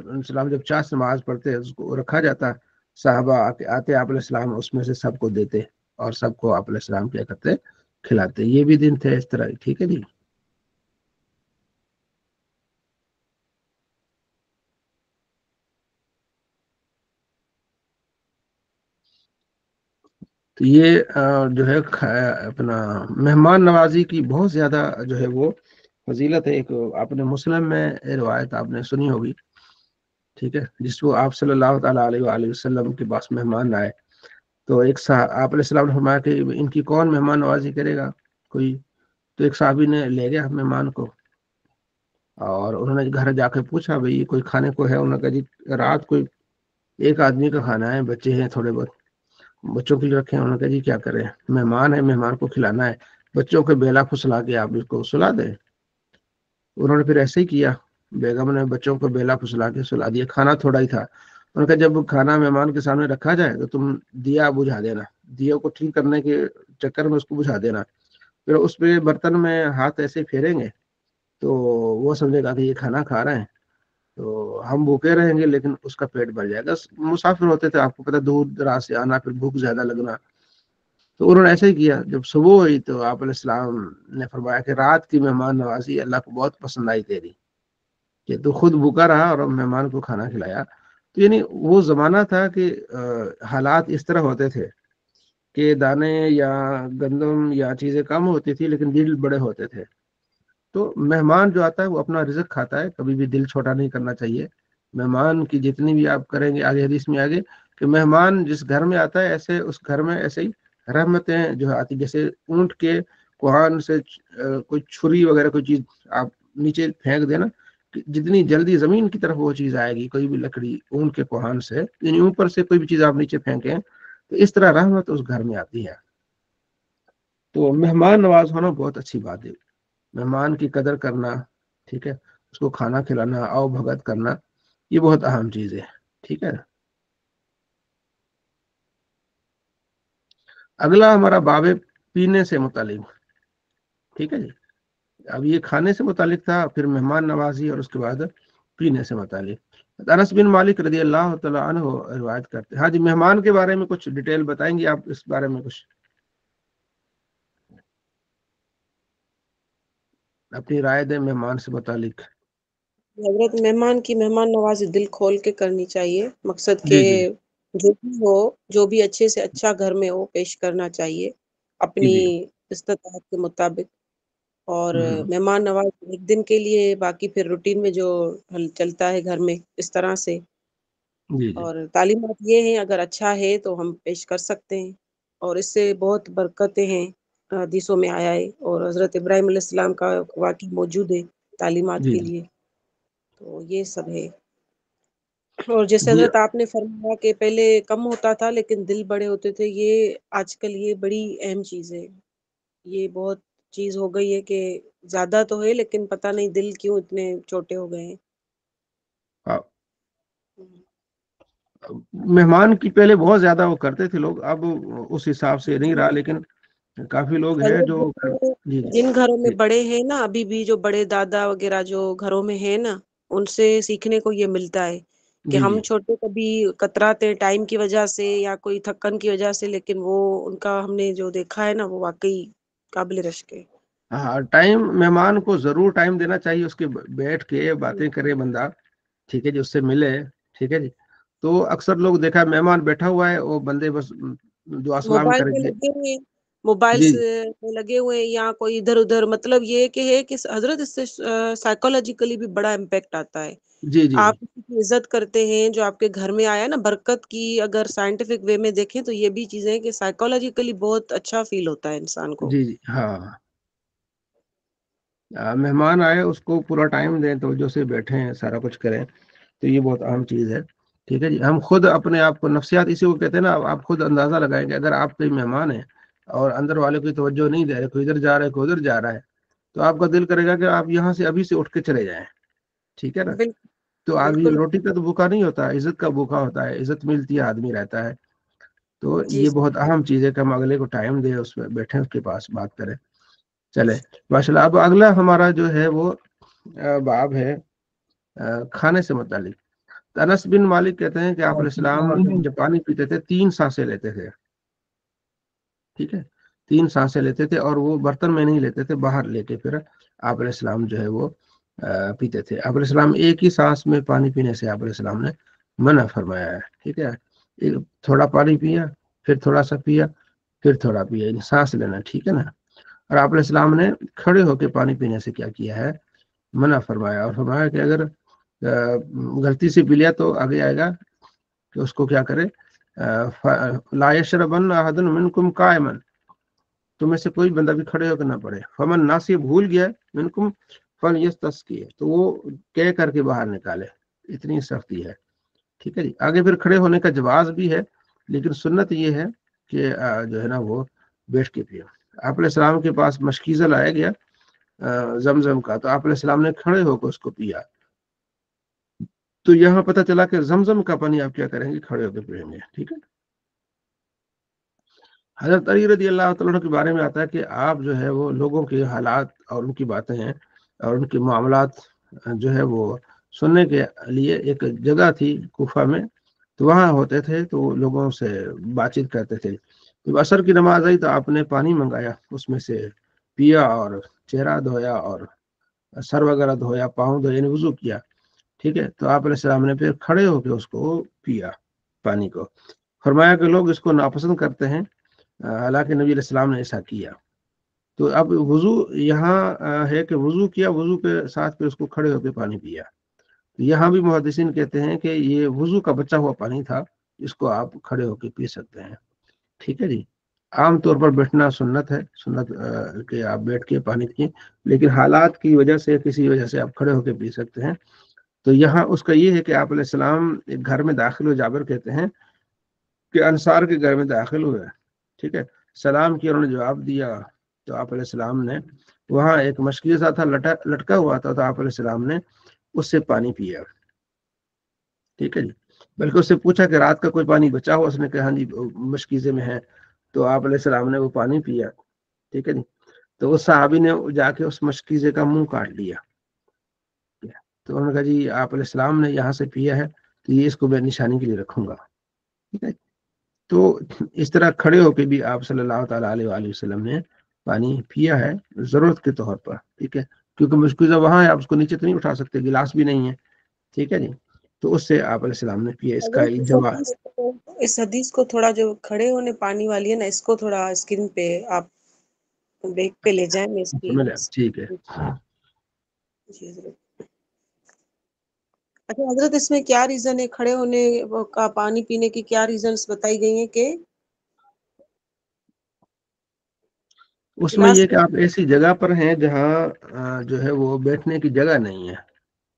السلام جب چاشت نماز پڑھتے اس کو رکھا جاتا، صحابہ آتے آپ علیہ السلام اس میں سے سب کو دیتے اور سب کو آپ علیہ السلام کیا کرتے، کھلاتے۔ یہ بھی دن تھے اس طرح، ٹھیک ہے جی۔ تو یہ جو ہے اپنا مہمان نوازی کی بہت زیادہ جو ہے وہ فضیلت ہے۔ ایک آپ نے مسلم میں روایت آپ نے سنی ہوگی، ٹھیک ہے، جس کو آپ صلی اللہ تعالیٰ علیہ وآلہ وسلم کے پاس مہمان آئے تو ایک آپ علیہ السلام نے فرمایا کہ ان کی کون مہمان نوازی کرے گا کوئی، تو ایک صحابی نے لے گیا مہمان کو اور انہوں نے گھر جا کے پوچھا بھئی کوئی کھانے کو ہے، انہوں نے کہا جی رات کوئی 1 آدمی کا کھانا ہے، بچے ہیں تھوڑے بہت، بچوں کے لیے رکھے ہیں، انہوں نے کہا جی کیا کریں، مہمان ہے، مہمان کو کھلانا ہے، بچوں کے بیلا پھسلا کے آپ اس کو سلا دیں۔ انہوں نے پھر ایسے ہی کیا، بیگم نے بچوں کو بیلا پھسلا کے سلا دیا، کھانا تھوڑا ہی تھا۔ انہوں نے کہا جب کھانا مہمان کے سامنے رکھا جائے تو تم دیا بجھا دینا، دیا کو ٹھیک کرنے کے چکر میں اس کو بجھا دینا، پھر اس پہ برتن میں ہاتھ ایسے پھیریں گے تو وہ سمجھے گا کہ یہ کھانا کھا رہے ہیں، تو ہم بھوکے رہیں گے لیکن اس کا پیٹ بھر جائے گا۔ مسافر ہوتے تھے، آپ کو پتا دور دراز سے آنا، پھر بھوک زیادہ لگنا، تو انہوں نے ایسے ہی کیا۔ جب صبح ہوئی تو آپ علیہ السلام نے فرمایا کہ رات کی مہمان نوازی اللہ کو بہت پسند آئی تیری، کہ تو خود بھوکا رہا اور مہمان کو کھانا کھلایا۔ تو یعنی وہ زمانہ تھا کہ حالات اس طرح ہوتے تھے کہ دانے یا گندم یا چیزیں کم ہوتی تھی لیکن دل بڑے ہوتے تھے۔ تو مہمان جو آتا ہے وہ اپنا رزق کھاتا ہے، کبھی بھی دل چھوٹا نہیں کرنا چاہیے۔ مہمان کی جتنی بھی آپ کریں گے، آگے حدیث میں آگے کہ مہمان جس گھر میں آتا ہے ایسے اس گھر میں ایسے ہی رحمتیں جو آتی، جیسے اونٹ کے کوہان سے کوئی چھری وغیرہ کوئی چیز آپ نیچے پھینک دینا، جتنی جلدی زمین کی طرف وہ چیز آئے گی، کوئی بھی لکڑی اونٹ کے کوہان سے، یعنی اوپر سے کوئی بھی چیز آپ نیچے پھینکیں تو اس طرح رحمت اس گھر میں آتی ہے۔ تو مہمان نواز ہونا بہت اچھی بات ہے، مہمان کی قدر کرنا، ٹھیک ہے، اس کو کھانا کھلانا، آؤ بھگت کرنا، یہ بہت اہم چیز ہے، ٹھیک ہے۔ اگلا ہمارا باب پینے سے متعلق، ٹھیک ہے جی۔ اب یہ کھانے سے متعلق تھا، پھر مہمان نوازی اور اس کے بعد پینے سے متعلق۔ انس بن مالک رضی اللہ تعالیٰ عنہ روایت کرتے ہیں۔ ہاں جی، مہمان کے بارے میں کچھ ڈیٹیل بتائیں گے آپ اس بارے میں کچھ اپنی رائے دیں مہمان سے متعلق؟ حضرت مہمان کی مہمان نوازی دل کھول کے کرنی چاہیے، مقصد کہ جی جی جو بھی ہو، جو بھی اچھے سے اچھا گھر میں ہو پیش کرنا چاہیے اپنی جی استطاعت کے مطابق۔ اور جی مہمان نواز ایک دن کے لیے، باقی پھر روٹین میں جو چلتا ہے گھر میں اس طرح سے۔ جی جی اور تعلیمات یہ ہیں اگر اچھا ہے تو ہم پیش کر سکتے ہیں، اور اس سے بہت برکتیں ہیں، حدیثوں میں آیا ہے، اور حضرت ابراہیم علیہ السلام کا واقعہ موجود ہے تعلیمات جی کے جی لیے۔ تو یہ سب ہے. اور جیسے جی حضرت آپ نے فرمایا کہ پہلے کم ہوتا تھا لیکن دل بڑے ہوتے تھے، یہ آج کل یہ بڑی اہم چیز ہے. یہ بہت چیز ہو گئی ہے کہ زیادہ تو ہے لیکن پتہ نہیں دل کیوں اتنے چھوٹے ہو گئے ہیں. ہاں، مہمان کی پہلے بہت زیادہ وہ کرتے تھے لوگ، اب اس حساب سے نہیں رہا، لیکن کافی لوگ ہیں حضرت جو جی جن گھروں میں جی بڑے ہیں نا، ابھی بھی جو بڑے دادا وغیرہ جو گھروں میں ہیں نا، ان سے سیکھنے کو یہ ملتا ہے کہ جی ہم جی چھوٹے کبھی کتراتے ٹائم کی وجہ سے یا کوئی تھکن کی وجہ سے، لیکن وہ ان کا ہم نے جو دیکھا ہے نا وہ واقعی قابل رشک ہے. ہاں، ٹائم مہمان کو ضرور ٹائم دینا چاہیے، اس کے بیٹھ کے باتیں کرے بندہ، ٹھیک ہے جی، اس سے ملے، ٹھیک ہے جی. تو اکثر لوگ دیکھا مہمان بیٹھا ہوا ہے، وہ بندے بس دعا سلام موبائل کریں میں گے. لگے ہوئے ہیں، موبائل جی میں لگے ہوئے ہیں یا کوئی ادھر ادھر، مطلب یہ کہ ہے کہ حضرت اس سے سائیکولوجیکلی بھی بڑا امپیکٹ آتا ہے. جی جی آپ کسی کی عزت کرتے ہیں جو آپ کے گھر میں آیا نا، برکت کی اگر سائنٹیفک وے میں دیکھیں تو یہ بھی چیزیں ہیں کہ سائیکولوجیکلی بہت اچھا فیل ہوتا ہے انسان کو. جی جی ہاں، مہمان آئے اس کو پورا ٹائم دیں، توجہ سے بیٹھیں، سارا کچھ کریں، تو یہ بہت اہم چیز ہے. ٹھیک ہے جی. ہم خود اپنے آپ کو نفسیات اسی کو کہتے ہیں نا، آپ خود اندازہ لگائیں کہ اگر آپ کوئی مہمان ہیں اور اندر والے کوئی توجہ نہیں دے رہے، کوئی ادھر جا رہا ہے کوئی ادھر جا رہا ہے، تو آپ کا دل کرے گا کہ آپ یہاں سے ابھی سے اٹھ کے چلے جائیں. ٹھیک ہے نا. بالکل تو آدمی بالکل. روٹی کا تو بھوکا نہیں ہوتا، عزت کا بھوکا ہوتا ہے، عزت ملتی ہے آدمی رہتا ہے. تو جی یہ جی بہت اہم چیز ہے کہ ہم اگلے کو ٹائم دیں، اس میں بیٹھیں، اس کے پاس بات کریں. چلے ماشاء اللہ. اب اگلا ہمارا جو ہے وہ باب ہے کھانے سے متعلق. انس بن مالک کہتے ہیں کہ آپ علیہ السلام جب پانی پیتے تھے 3 سانسیں لیتے تھے. ٹھیک ہے، 3 سانسیں لیتے تھے، اور وہ برتن میں نہیں لیتے تھے، باہر لے کے پھر آپ علیہ السلام جو ہے وہ پیتے تھے. آپ علیہ السلام ایک ہی سانس میں پانی پینے سے آپ علیہ السلام نے منع فرمایا ہے. ٹھیک ہے، تھوڑا پانی پیا، پھر تھوڑا سا پیا، پھر تھوڑا پیا، سانس لینا. ٹھیک ہے نا. اور آپ علیہ السلام نے کھڑے ہو کے پانی پینے سے کیا کیا ہے؟ منع فرمایا، اور فرمایا کہ اگر غلطی سے پی لیا تو آگے آئے گا کہ اس کو کیا کرے، لا یشربن احد منکم قائما، تم میں سے کوئی بندہ بھی کھڑے ہو کے نہ پڑے. فمن ناسی بھول گیا منکم فلیستسقی، تو وہ کہہ کر کے باہر نکالے. اتنی سختی ہے. ٹھیک ہے جی. آگے پھر کھڑے ہونے کا جواز بھی ہے، لیکن سنت یہ ہے کہ جو ہے نا وہ بیٹھ کے پیا. آپ علیہ السلام کے پاس مشکیزہ لایا گیا زمزم کا، تو آپ علیہ السلام نے کھڑے ہو کے اس کو پیا. تو یہاں پتہ چلا کہ زمزم کا پانی آپ کیا کریں گے؟ کھڑے ہو کے پئیں گے. ٹھیک ہے. حضرت علی رضی اللہ تعالیٰ کے بارے میں آتا ہے کہ آپ جو ہے وہ لوگوں کے حالات اور ان کی باتیں ہیں اور ان کے معاملات جو ہے وہ سننے کے لیے ایک جگہ تھی کوفہ میں، تو وہاں ہوتے تھے، تو لوگوں سے بات چیت کرتے تھے. جب عصر کی نماز آئی تو آپ نے پانی منگایا، اس میں سے پیا اور چہرہ دھویا اور سر وغیرہ دھویا، پاؤں دھویا، یعنی وضو کیا. ٹھیک ہے. تو آپ علیہ السلام نے پھر کھڑے ہو کے اس کو پیا پانی کو. فرمایا کہ لوگ اس کو ناپسند کرتے ہیں، حالانکہ نبی علیہ السلام نے ایسا کیا. تو اب وضو یہاں ہے کہ وضو کیا، وضو کے ساتھ پھر اس کو کھڑے ہو کے پانی پیا. یہاں بھی محدثین کہتے ہیں کہ یہ وضو کا بچا ہوا پانی تھا، اس کو آپ کھڑے ہو کے پی سکتے ہیں. ٹھیک ہے جی. عام طور پر بیٹھنا سنت ہے، سنت کہ آپ بیٹھ کے پانی پیئیں، لیکن حالات کی وجہ سے، کسی وجہ سے آپ کھڑے ہو کے پی سکتے ہیں. تو یہاں اس کا یہ ہے کہ آپ علیہ السلام ایک گھر میں داخل ہوئے، جابر کہتے ہیں کہ انصار کے گھر میں داخل ہوئے. ٹھیک ہے. سلام کیا، انہوں نے جواب دیا، تو آپ علیہ السلام نے وہاں ایک مشکیزہ تھا لٹکا ہوا تھا، تو آپ علیہ السلام نے اس سے پانی پیا. ٹھیک ہے جی. بلکہ اس سے پوچھا کہ رات کا کوئی پانی بچا ہوا؟ اس نے کہا ہاں جی مشکیزے میں ہے. تو آپ علیہ السلام نے وہ پانی پیا. ٹھیک ہے جی. تو اس صحابی نے جا کے اس مشکیزے کا منہ کاٹ لیا. تو انہوں نے کہا جی آپ علیہ السلام نے یہاں سے پیا ہے، تو یہ اس کو میں نشانی کے لیے رکھوں گا. ٹھیک ہے. تو اس طرح کھڑے ہو کے بھی آپ صلی اللہ تعالیٰ علیہ وآلہ وسلم نے پانی پیا ہے ضرورت کے طور پر. ٹھیک ہے. کیونکہ مشکیزہ وہاں ہے، آپ اس کو نیچے تو نہیں اٹھا سکتے، گلاس بھی نہیں ہے. ٹھیک ہے جی. تو اس سے آپ علیہ السلام نے پیا. اس کا جواز. اس حدیث کو تھوڑا جو کھڑے ہونے پانی والی ہے نا، اس کو تھوڑا اسکرین پہ آپ بیک پہ لے جائیں. میں اس کی ٹھیک ہے. جی ضرور. اچھا حضرت، اس میں کیا ریزن ہے کھڑے ہونے کا پانی پینے کی؟ کیا ریزنز بتائی گئی ہیں کہ اس میں گلاس یہ کہ آپ ایسی جگہ پر ہیں جہاں جو ہے وہ بیٹھنے کی جگہ نہیں ہے.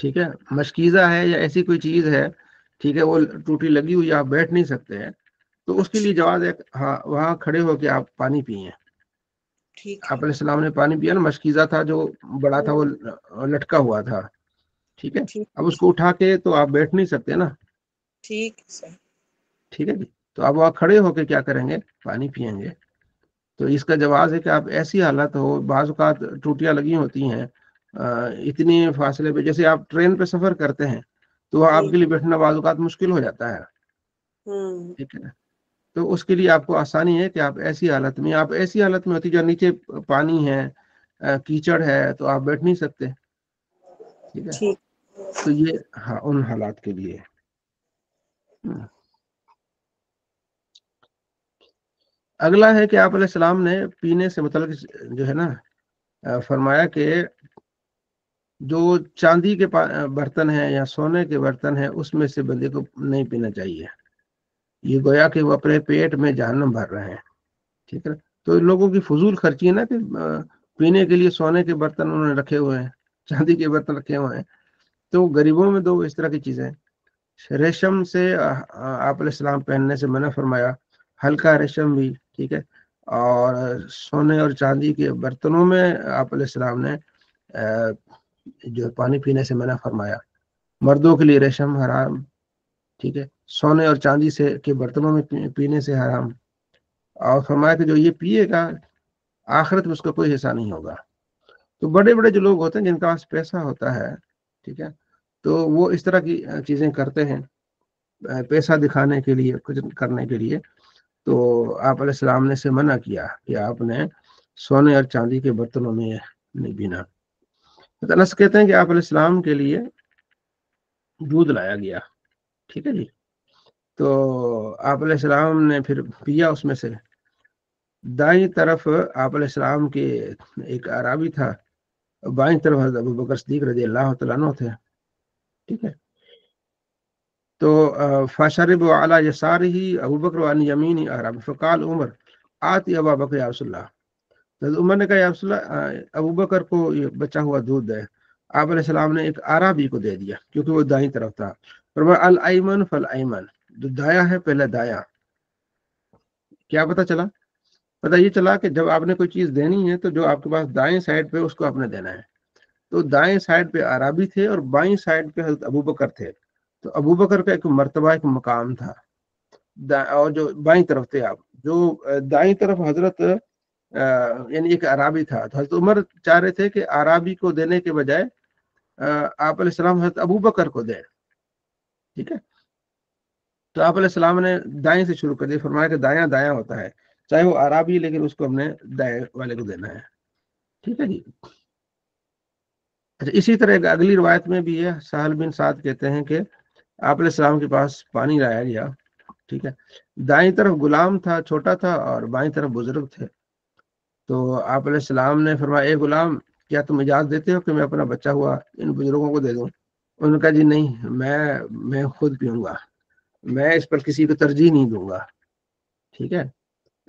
ٹھیک ہے، مشکیزہ ہے یا ایسی کوئی چیز ہے، ٹھیک ہے، وہ ٹوٹی لگی ہوئی، آپ بیٹھ نہیں سکتے ہیں، تو اس کے لیے جواز ہے ہاں وہاں کھڑے ہو کے آپ پانی پیئیں. ٹھیک آپ ہے. علیہ السلام نے پانی پیا نا، مشکیزہ تھا جو بڑا تھا، وہ لٹکا ہوا تھا، ٹھیک ہے، ٹھیک اب اس کو اٹھا کے تو آپ بیٹھ نہیں سکتے نا، ٹھیک سر. ٹھیک ہے جی، تو آپ وہاں کھڑے ہو کے کیا کریں گے، پانی پیئیں گے. تو اس کا جواز ہے کہ آپ ایسی حالت ہو، بعض اوقات ٹوٹیاں لگی ہوتی ہیں اتنی فاصلے پہ، جیسے آپ ٹرین پہ سفر کرتے ہیں تو آپ کے لیے بیٹھنا بعض اوقات مشکل ہو جاتا ہے، ٹھیک ہے نا، تو اس کے لیے آپ کو آسانی ہے کہ آپ ایسی حالت میں ہوتی جو نیچے پانی ہے، کیچڑ ہے، تو آپ بیٹھ نہیں سکتے، ٹھیک ہے، ٹھیک. تو یہ ہاں ان حالات کے لیے. اگلا ہے کہ آپ علیہ السلام نے پینے سے متعلق جو ہے نا فرمایا کہ جو چاندی کے برتن ہیں یا سونے کے برتن ہیں اس میں سے بندے کو نہیں پینا چاہیے. یہ گویا کہ وہ اپنے پیٹ میں جہنم بھر رہے ہیں، ٹھیک ہے. تو لوگوں کی فضول خرچی ہے نا کہ پینے کے لیے سونے کے برتن انہوں نے رکھے ہوئے ہیں، چاندی کے برتن رکھے ہوئے ہیں، تو غریبوں میں دو اس طرح کی چیزیں. ریشم سے آپ علیہ السلام پہننے سے منع فرمایا، ہلکا ریشم بھی، ٹھیک ہے. اور سونے اور چاندی کے برتنوں میں آپ علیہ السلام نے جو پانی پینے سے منع فرمایا. مردوں کے لیے ریشم حرام، ٹھیک ہے، سونے اور چاندی سے کے برتنوں میں پینے سے حرام. اور فرمایا کہ جو یہ پیے گا آخرت میں اس کا کوئی حصہ نہیں ہوگا. تو بڑے بڑے جو لوگ ہوتے ہیں جن کا پاس پیسہ ہوتا ہے، ٹھیک ہے، تو وہ اس طرح کی چیزیں کرتے ہیں پیسہ دکھانے کے لیے، کچھ کرنے کے لیے. تو آپ علیہ السلام نے سے منع کیا کہ آپ نے سونے اور چاندی کے برتنوں میں نہیں پینا. انس کہتے ہیں کہ آپ علیہ السلام کے لیے دودھ لایا گیا، ٹھیک ہے جی، تو آپ علیہ السلام نے پھر پیا اس میں سے. دائیں طرف آپ علیہ السلام کے ایک اعرابی تھا، بائیں طرف حضرت ابوبکر صدیق رضی اللہ تعالیٰ عنہ تھے، ٹھیک ہے. تو فشرب علی یسارہ ابوبکر وعن یمینہ اعرابی فقال عمر آتی ابا بکر یا رسول اللہ. حضرت عمر نے کہا یا رسول اللہ ابوبکر کو یہ بچا ہوا دودھ ہے. آپ علیہ السلام نے ایک اعرابی کو دے دیا کیونکہ وہ دائیں طرف تھا. فرمایا الایمن فالایمن، جو دایا ہے پہلے دایا. کیا پتہ چلا؟ پتہ یہ چلا کہ جب آپ نے کوئی چیز دینی ہے تو جو آپ کے پاس دائیں سائڈ پہ اس کو آپ نے دینا ہے. تو دائیں سائڈ پہ اعرابی تھے اور بائیں سائڈ پہ حضرت ابوبکر تھے. تو ابوبکر کا ایک مرتبہ، ایک مقام تھا، اور جو بائیں طرف تھے آپ، جو دائیں طرف حضرت یعنی ایک اعرابی تھا. تو حضرت عمر چاہ رہے تھے کہ اعرابی کو دینے کے بجائے آپ علیہ السلام حضرت ابوبکر کو دیں، ٹھیک ہے. تو آپ علیہ السلام نے دائیں سے شروع کر دیا، فرمایا کہ دایاں دایاں ہوتا ہے، چاہے وہ اعرابی، لیکن اس کو ہم نے دائیں والے کو دینا ہے، ٹھیک ہے جی. اچھا، اسی طرح ایک اگلی روایت میں بھی ہے، سہل بن سعد کہتے ہیں کہ آپ علیہ السلام کے پاس پانی لایا گیا، ٹھیک ہے. دائیں طرف غلام تھا، چھوٹا تھا، اور بائیں طرف بزرگ تھے. تو آپ علیہ السلام نے فرمایا اے غلام، کیا تم اجازت دیتے ہو کہ میں اپنا بچہ ہوا ان بزرگوں کو دے دوں؟ انہوں نے کہا جی نہیں، میں خود پیوں گا، میں اس پر کسی کو ترجیح نہیں دوں گا، ٹھیک ہے.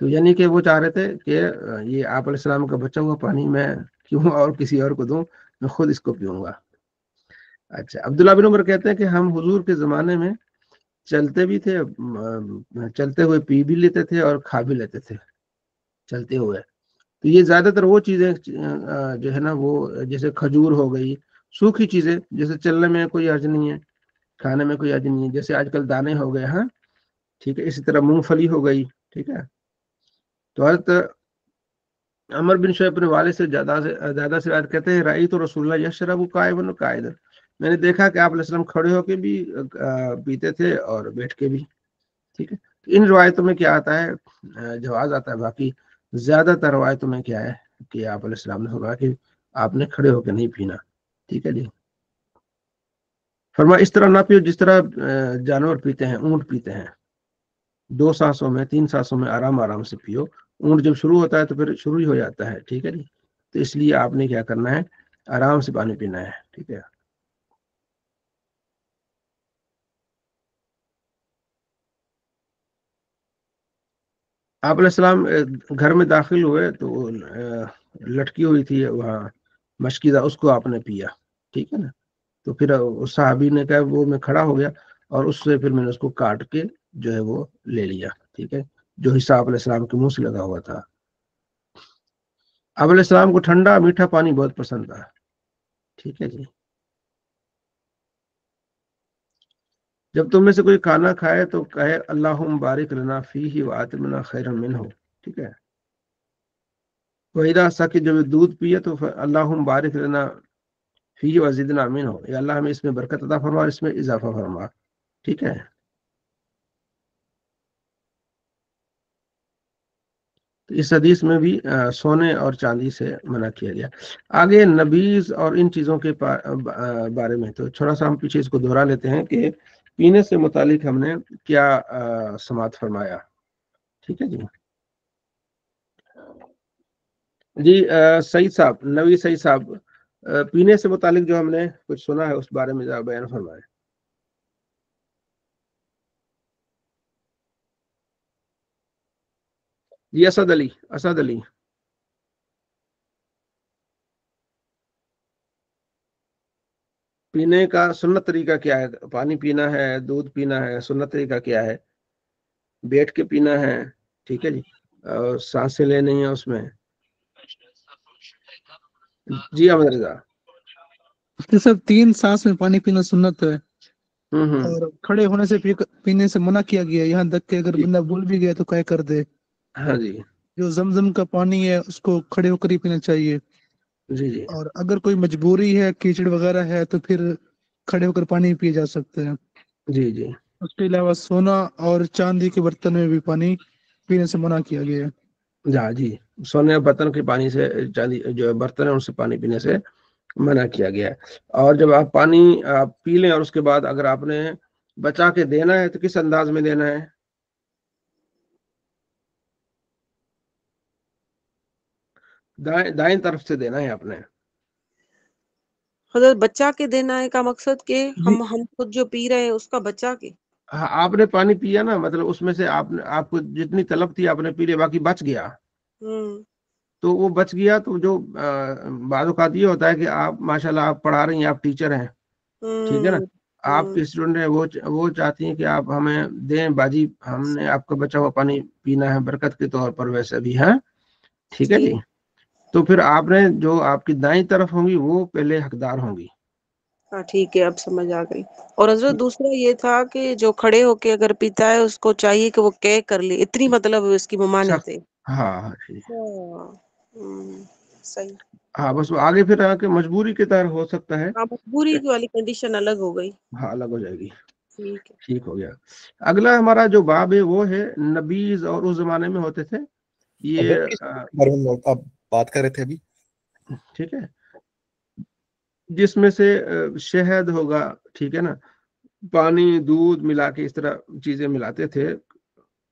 تو یعنی کہ وہ چاہ رہے تھے کہ یہ آپ علیہ السلام کا بچہ ہوا پانی میں کیوں اور کسی اور کو دوں، میں خود اس کو پیوں گا. اچھا، عبداللہ بن عمر کہتے ہیں کہ ہم حضور کے زمانے میں چلتے بھی تھے، چلتے ہوئے پی بھی لیتے تھے اور کھا بھی لیتے تھے چلتے ہوئے. تو یہ زیادہ تر وہ چیزیں جو ہے نا، وہ جیسے کھجور ہو گئی، سوکھی چیزیں، جیسے چلنے میں کوئی حرج نہیں ہے، کھانے میں کوئی حرج نہیں ہے، جیسے آج کل دانے ہو گئے، ہاں ٹھیک ہے. اسی طرح مونگ پھلی ہو گئی، ٹھیک ہے. تو حضرت عمر بن شعیب اپنے والد سے زیادہ سے روایت کہتے ہیں رأیت رسول اللہ یشرب قائما وقاعدا، میں نے دیکھا کہ آپ علیہ السلام کھڑے ہو کے بھی پیتے تھے اور بیٹھ کے بھی، ٹھیک ہے. ان روایتوں میں کیا آتا ہے، جواز آتا ہے. باقی زیادہ تر روایتوں میں کیا ہے کہ آپ علیہ السلام نے فرمایا کہ آپ نے کھڑے ہو کے نہیں پینا، ٹھیک ہے جی. فرمایا اس طرح نہ پیو جس طرح جانور پیتے ہیں، اونٹ پیتے ہیں، 2 سانسوں میں 3 سانسوں میں آرام آرام سے پیو. اونٹ جب شروع ہوتا ہے تو پھر شروع ہی ہو جاتا ہے، ٹھیک ہے جی. تو اس لیے آپ نے کیا کرنا ہے، آرام سے پانی پینا ہے، ٹھیک ہے. آپ علیہ السلام گھر میں داخل ہوئے تو لٹکی ہوئی تھی وہاں مشکیزہ، اس کو آپ نے پیا، ٹھیک ہے نا. تو پھر اس صحابی نے کہا وہ میں کھڑا ہو گیا اور اس سے پھر میں نے اس کو کاٹ کے جو ہے وہ لے لیا. ٹھیک ہے, جو حصہ آپ علیہ السلام کے منہ سے لگا ہوا تھا. آپ علیہ السلام کو ٹھنڈا میٹھا پانی بہت پسند تھا. ٹھیک ہے جی. جب تم میں سے کوئی کھانا کھائے تو کہے اللہم بارک لنا فیہ وآتمنا خیرا منہ. ٹھیک ہے. وَإِذَا سَقِي, جب دودھ پیے تو اللہم بارک لنا فیہ وزدنا منہ, یا اللہ ہمیں اس میں برکت عطا فرما اور اس میں اضافہ فرما. ٹھیک ہے. تو اس حدیث میں بھی سونے اور چاندی سے منع کیا گیا. آگے نبیذ اور ان چیزوں کے بارے میں تو تھوڑا سا ہم پیچھے اس کو دہرا لیتے ہیں کہ پینے سے متعلق ہم نے کیا سماعت فرمایا. ٹھیک ہے جی. جی سعید صاحب, نوی سعید صاحب, پینے سے متعلق جو ہم نے کچھ سنا ہے اس بارے میں ذرا بیان فرمائے. جی اسد علی, اسد علی. پینے کا سنت طریقہ کیا ہے؟ پانی پینا ہے, دودھ پینا ہے, سنت طریقہ کیا ہے؟ بیٹھ کے پینا ہے, ٹھیک ہے جی, اور سانسیں لینی ہیں اس میں. جی احمد رضا. سب 3 سانس میں پانی پینا سنت ہے, ہوں اور کھڑے ہونے سے پینے سے منع کیا گیا, یہاں تک کہ اگر جی. بندہ بھول بھی گیا تو کیا کر دے. ہاں جی. جو زمزم کا پانی ہے اس کو کھڑے ہو کر ہی پینا چاہیے, جی جی. اور اگر کوئی مجبوری ہے, کیچڑ وغیرہ ہے, تو پھر کھڑے ہو کر پانی پیے جا سکتے ہیں. جی جی. اس کے علاوہ سونا اور چاندی کے برتن میں بھی پانی پینے سے منع کیا گیا ہے. جی, سونے برتن کے پانی سے, چاندی جو برتن ہے ان سے پانی پینے سے منع کیا گیا ہے. اور جب آپ پانی پی لیں اور اس کے بعد اگر آپ نے بچا کے دینا ہے تو کس انداز میں دینا ہے؟ دائیں طرف سے دینا ہے آپ نے. حضرت بچا کے دینا ہے کا مقصد کہ جی, ہم خود جو پی رہے ہیں اس کا بچا کے. ہاں, آپ نے پانی پیا نا, مطلب اس میں سے آپ کو جتنی طلب تھی آپ نے پی لیا, باقی بچ گیا. تو وہ بچ گیا تو جو بعض اوقات یہ ہوتا ہے کہ آپ ماشاءاللہ آپ پڑھا رہی ہیں, آپ ٹیچر ہیں, ٹھیک ہے نا, آپ کے اسٹوڈنٹ ہیں, وہ چاہتی ہیں کہ آپ ہمیں دیں باجی, ہم نے آپ کا بچا ہوا پانی پینا ہے برکت کے طور پر ویسے بھی ہے. ٹھیک ہے جی. تو پھر آپ نے جو آپ کی دائیں طرف ہوں گی وہ پہلے حقدار ہوں گی. ہاں ٹھیک ہے, اب سمجھ آ گئی. اور حضرت دوسرا یہ تھا کہ جو کھڑے ہو کے اگر پیتا ہے اس کو چاہیے کہ وہ کر لے, اتنی مطلب اس کی ممانعت ہے. ہاں صحیح. ہاں, بس وہ آگے پھر آ کے مجبوری کے طور ہو سکتا ہے. ہاں, مجبوری والی کنڈیشن الگ ہو گئی. ہاں, الگ ہو جائے گی. ٹھیک ہے. ٹھیک ہو گیا. اگلا ہمارا جو باب ہے وہ ہے نبیذ, اور اس زمانے میں ہوتے تھے یہ. آپ بات کر رہے تھے ابھی. ٹھیک ہے, جس میں سے شہد ہوگا, ٹھیک ہے نا, پانی دودھ ملا کے اس طرح چیزیں ملاتے تھے,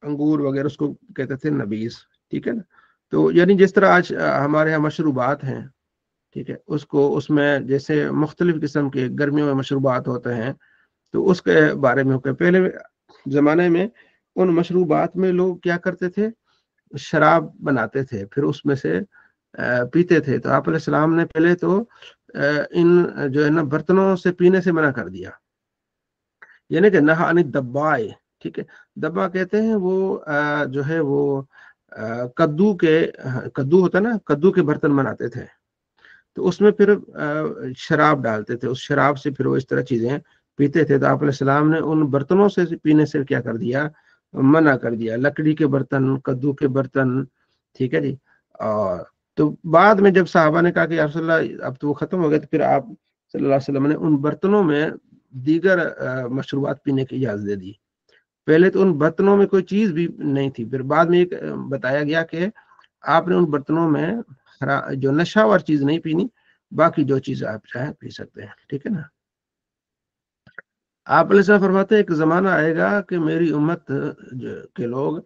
انگور وغیرہ, اس کو کہتے تھے نبیذ. ٹھیک ہے نا. تو یعنی جس طرح آج ہمارے یہاں مشروبات ہیں, ٹھیک ہے, اس میں جیسے مختلف قسم کے گرمیوں میں مشروبات ہوتے ہیں, تو اس کے بارے میں پہلے زمانے میں ان مشروبات میں لوگ کیا کرتے تھے, شراب بناتے تھے, پھر اس میں سے پیتے تھے. تو آپ علیہ السلام نے پہلے تو ان جو ہے نا برتنوں سے پینے سے منع کر دیا, یعنی کہ نہا عن الدبائے. ٹھیک ہے, دبا کہتے ہیں وہ جو ہے وہ کدو ہوتا ہے نا, کدو کے برتن بناتے تھے, تو اس میں پھر شراب ڈالتے تھے, اس شراب سے پھر وہ اس طرح چیزیں پیتے تھے. تو آپ علیہ السلام نے ان برتنوں سے پینے سے کیا کر دیا, منع کر دیا. لکڑی کے برتن, کدو کے برتن, ٹھیک ہے جی. اور تو بعد میں جب صحابہ نے کہا کہ یا رسول اللہ اب تو وہ ختم ہو گیا, تو پھر آپ صلی اللہ علیہ وسلم نے ان برتنوں میں دیگر مشروبات پینے کی اجازت دے دی. پہلے تو ان برتنوں میں کوئی چیز بھی نہیں تھی, پھر بعد میں ایک بتایا گیا کہ آپ نے ان برتنوں میں جو نشہ وار چیز نہیں پینی, باقی جو چیز آپ چاہیں پی سکتے ہیں. ٹھیک ہے نا. آپ علیہ السلام فرماتے ہیں ایک زمانہ آئے گا کہ میری امت کے لوگ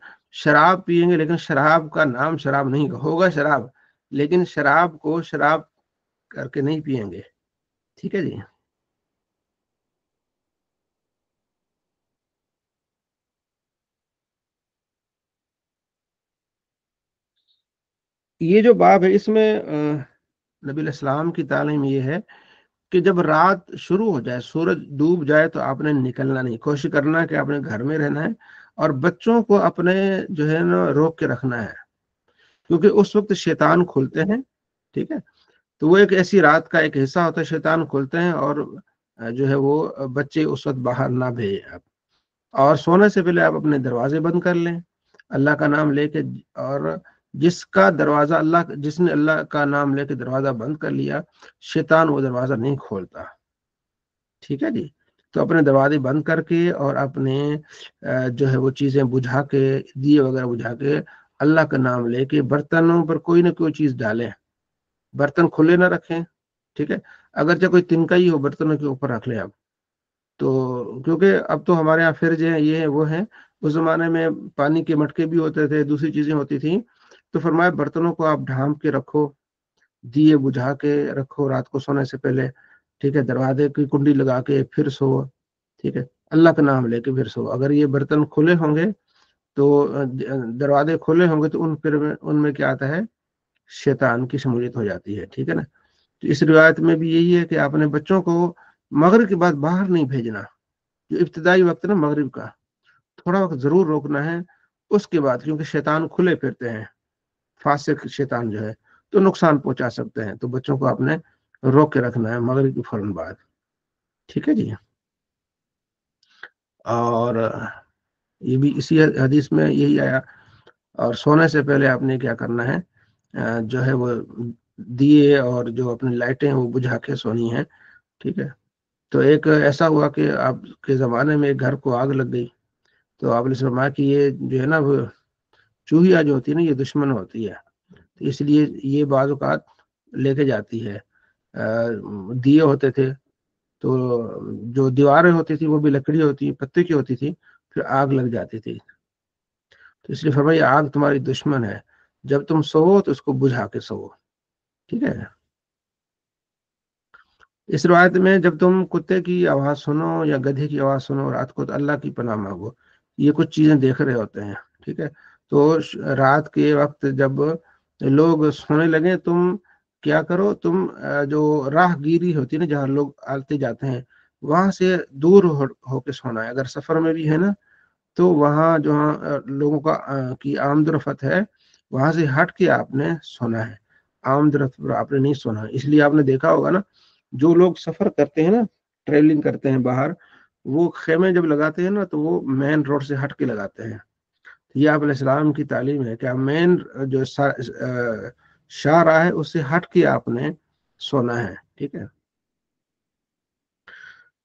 شراب پیئیں گے, لیکن شراب کا نام شراب نہیں ہوگا, شراب, لیکن شراب کو شراب کر کے نہیں پیئیں گے. ٹھیک ہے جی. یہ جو باب ہے اس میں نبی علیہ السلام کی تعلیم یہ ہے کہ جب رات شروع ہو جائے، سورج ڈوب جائے تو آپ نے نکلنا نہیں، کوشش کرنا ہے کہ آپ نے گھر میں رہنا ہے، اور بچوں کو اپنے جو ہے نا روک کے رکھنا ہے، کیونکہ اس وقت شیطان کھلتے ہیں، ٹھیک ہے. تو وہ ایک ایسی رات کا ایک حصہ ہوتا ہے، شیطان کھلتے ہیں، اور جو ہے وہ بچے اس وقت باہر نہ بھیجیں آپ. اور سونے سے پہلے آپ اپنے دروازے بند کر لیں اللہ کا نام لے کے، اور جس کا دروازہ جس نے اللہ کا نام لے کے دروازہ بند کر لیا، شیطان وہ دروازہ نہیں کھولتا. ٹھیک ہے جی. تو اپنے دروازے بند کر کے اور اپنے جو ہے وہ چیزیں بجھا کے، دیے وغیرہ بجھا کے، اللہ کا نام لے کے برتنوں پر کوئی نہ کوئی چیز ڈالیں، برتن کھلے نہ رکھیں. ٹھیک ہے. اگرچہ کوئی تنکا ہی ہو برتنوں کے اوپر رکھ لیں آپ. تو کیونکہ اب تو ہمارے یہاں فرج ہیں، یہ ہے وہ ہیں، اس زمانے میں پانی کے مٹکے بھی ہوتے تھے، دوسری چیزیں ہوتی تھیں. تو فرمایا برتنوں کو آپ ڈھانپ کے رکھو، دیے بجھا کے رکھو رات کو سونے سے پہلے. ٹھیک ہے. دروازے کی کنڈی لگا کے پھر سو. ٹھیک ہے. اللہ کا نام لے کے پھر سو. اگر یہ برتن کھلے ہوں گے تو دروازے کھلے ہوں گے تو ان میں کیا آتا ہے، شیطان کی شمولیت ہو جاتی ہے. ٹھیک ہے نا. تو اس روایت میں بھی یہی ہے کہ آپ نے بچوں کو مغرب کے بعد باہر نہیں بھیجنا. جو ابتدائی وقت نا مغرب کا، تھوڑا وقت ضرور روکنا ہے. اس کے بعد کیونکہ شیطان کھلے پھرتے ہیں، فاسق شیطان جو ہے، تو نقصان پہنچا سکتے ہیں. تو بچوں کو آپ نے روک کے رکھنا ہے مغرب کے فوراً بعد. ٹھیک ہے جی. اور یہ بھی اسی حدیث میں یہی آیا. اور سونے سے پہلے آپ نے کیا کرنا ہے، جو ہے وہ دیے اور جو اپنی لائٹیں وہ بجھا کے سونی ہیں. ٹھیک ہے. تو ایک ایسا ہوا کہ آپ کے زمانے میں ایک گھر کو آگ لگ گئی. تو آپ نے فرمایا کہ یہ جو ہے نا وہ چوہیا جو ہوتی ہے نا، یہ دشمن ہوتی ہے. تو اس لیے یہ بعض اوقات لے کے جاتی ہے. دیے ہوتے تھے تو جو دیواریں ہوتی تھی وہ بھی لکڑی ہوتی، پتے کی ہوتی تھی، پھر آگ لگ جاتی تھی. تو اس لیے فرمایا آگ تمہاری دشمن ہے، جب تم سو تو اس کو بجھا کے سو. ٹھیک ہے. اس روایت میں جب تم کتے کی آواز سنو یا گدھے کی آواز سنو رات کو تو اللہ کی پناہ مانگو. یہ کچھ چیزیں دیکھ رہے ہوتے ہیں. ٹھیک ہے. تو رات کے وقت جب لوگ سونے لگے، تم کیا کرو، تم جو راہ گیری ہوتی ہے نا، جہاں لوگ آتے جاتے ہیں، وہاں سے دور ہو کے سونا ہے. اگر سفر میں بھی ہے نا تو وہاں جہاں لوگوں کا کی آمد و رفت ہے، وہاں سے ہٹ کے آپ نے سونا ہے. آمد رفت پر آپ نے نہیں سونا. اس لیے آپ نے دیکھا ہوگا نا، جو لوگ سفر کرتے ہیں نا، ٹریولنگ کرتے ہیں باہر، وہ خیمے جب لگاتے ہیں نا تو وہ مین روڈ سے ہٹ کے لگاتے ہیں. یہ آپ علیہ السلام کی تعلیم ہے کہ مین جو شاہ راہ ہے اس سے ہٹ کے آپ نے سونا ہے. ٹھیک ہے.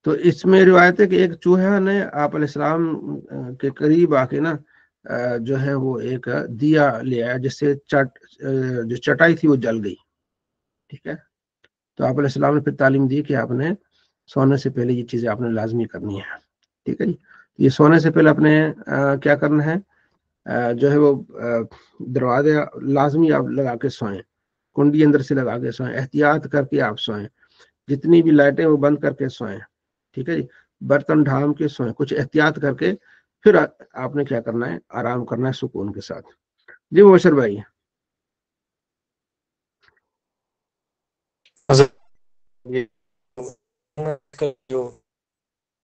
تو اس میں روایت ہے کہ ایک چوہا نے آپ علیہ السلام کے قریب آ کے نا جو ہے وہ ایک دیا لے آیا، جس سے جو چٹائی تھی وہ جل گئی. ٹھیک ہے. تو آپ علیہ السلام نے پھر تعلیم دی کہ آپ نے سونے سے پہلے یہ چیزیں آپ نے لازمی کرنی ہے. ٹھیک ہے جی. یہ سونے سے پہلے آپ نے کیا کرنا ہے، جو ہے وہ دروازے لازمی آپ لگا کے سوئیں، کنڈی اندر سے لگا کے سوئیں، احتیاط کر کے آپ سوئیں، جتنی بھی لائٹیں وہ بند کر کے سوئیں. ٹھیک ہے جی. برتن ڈھانپ کے سوئیں، کچھ احتیاط کر کے پھر آپ نے کیا کرنا ہے، آرام کرنا ہے سکون کے ساتھ. جی مبشر بھائی. جو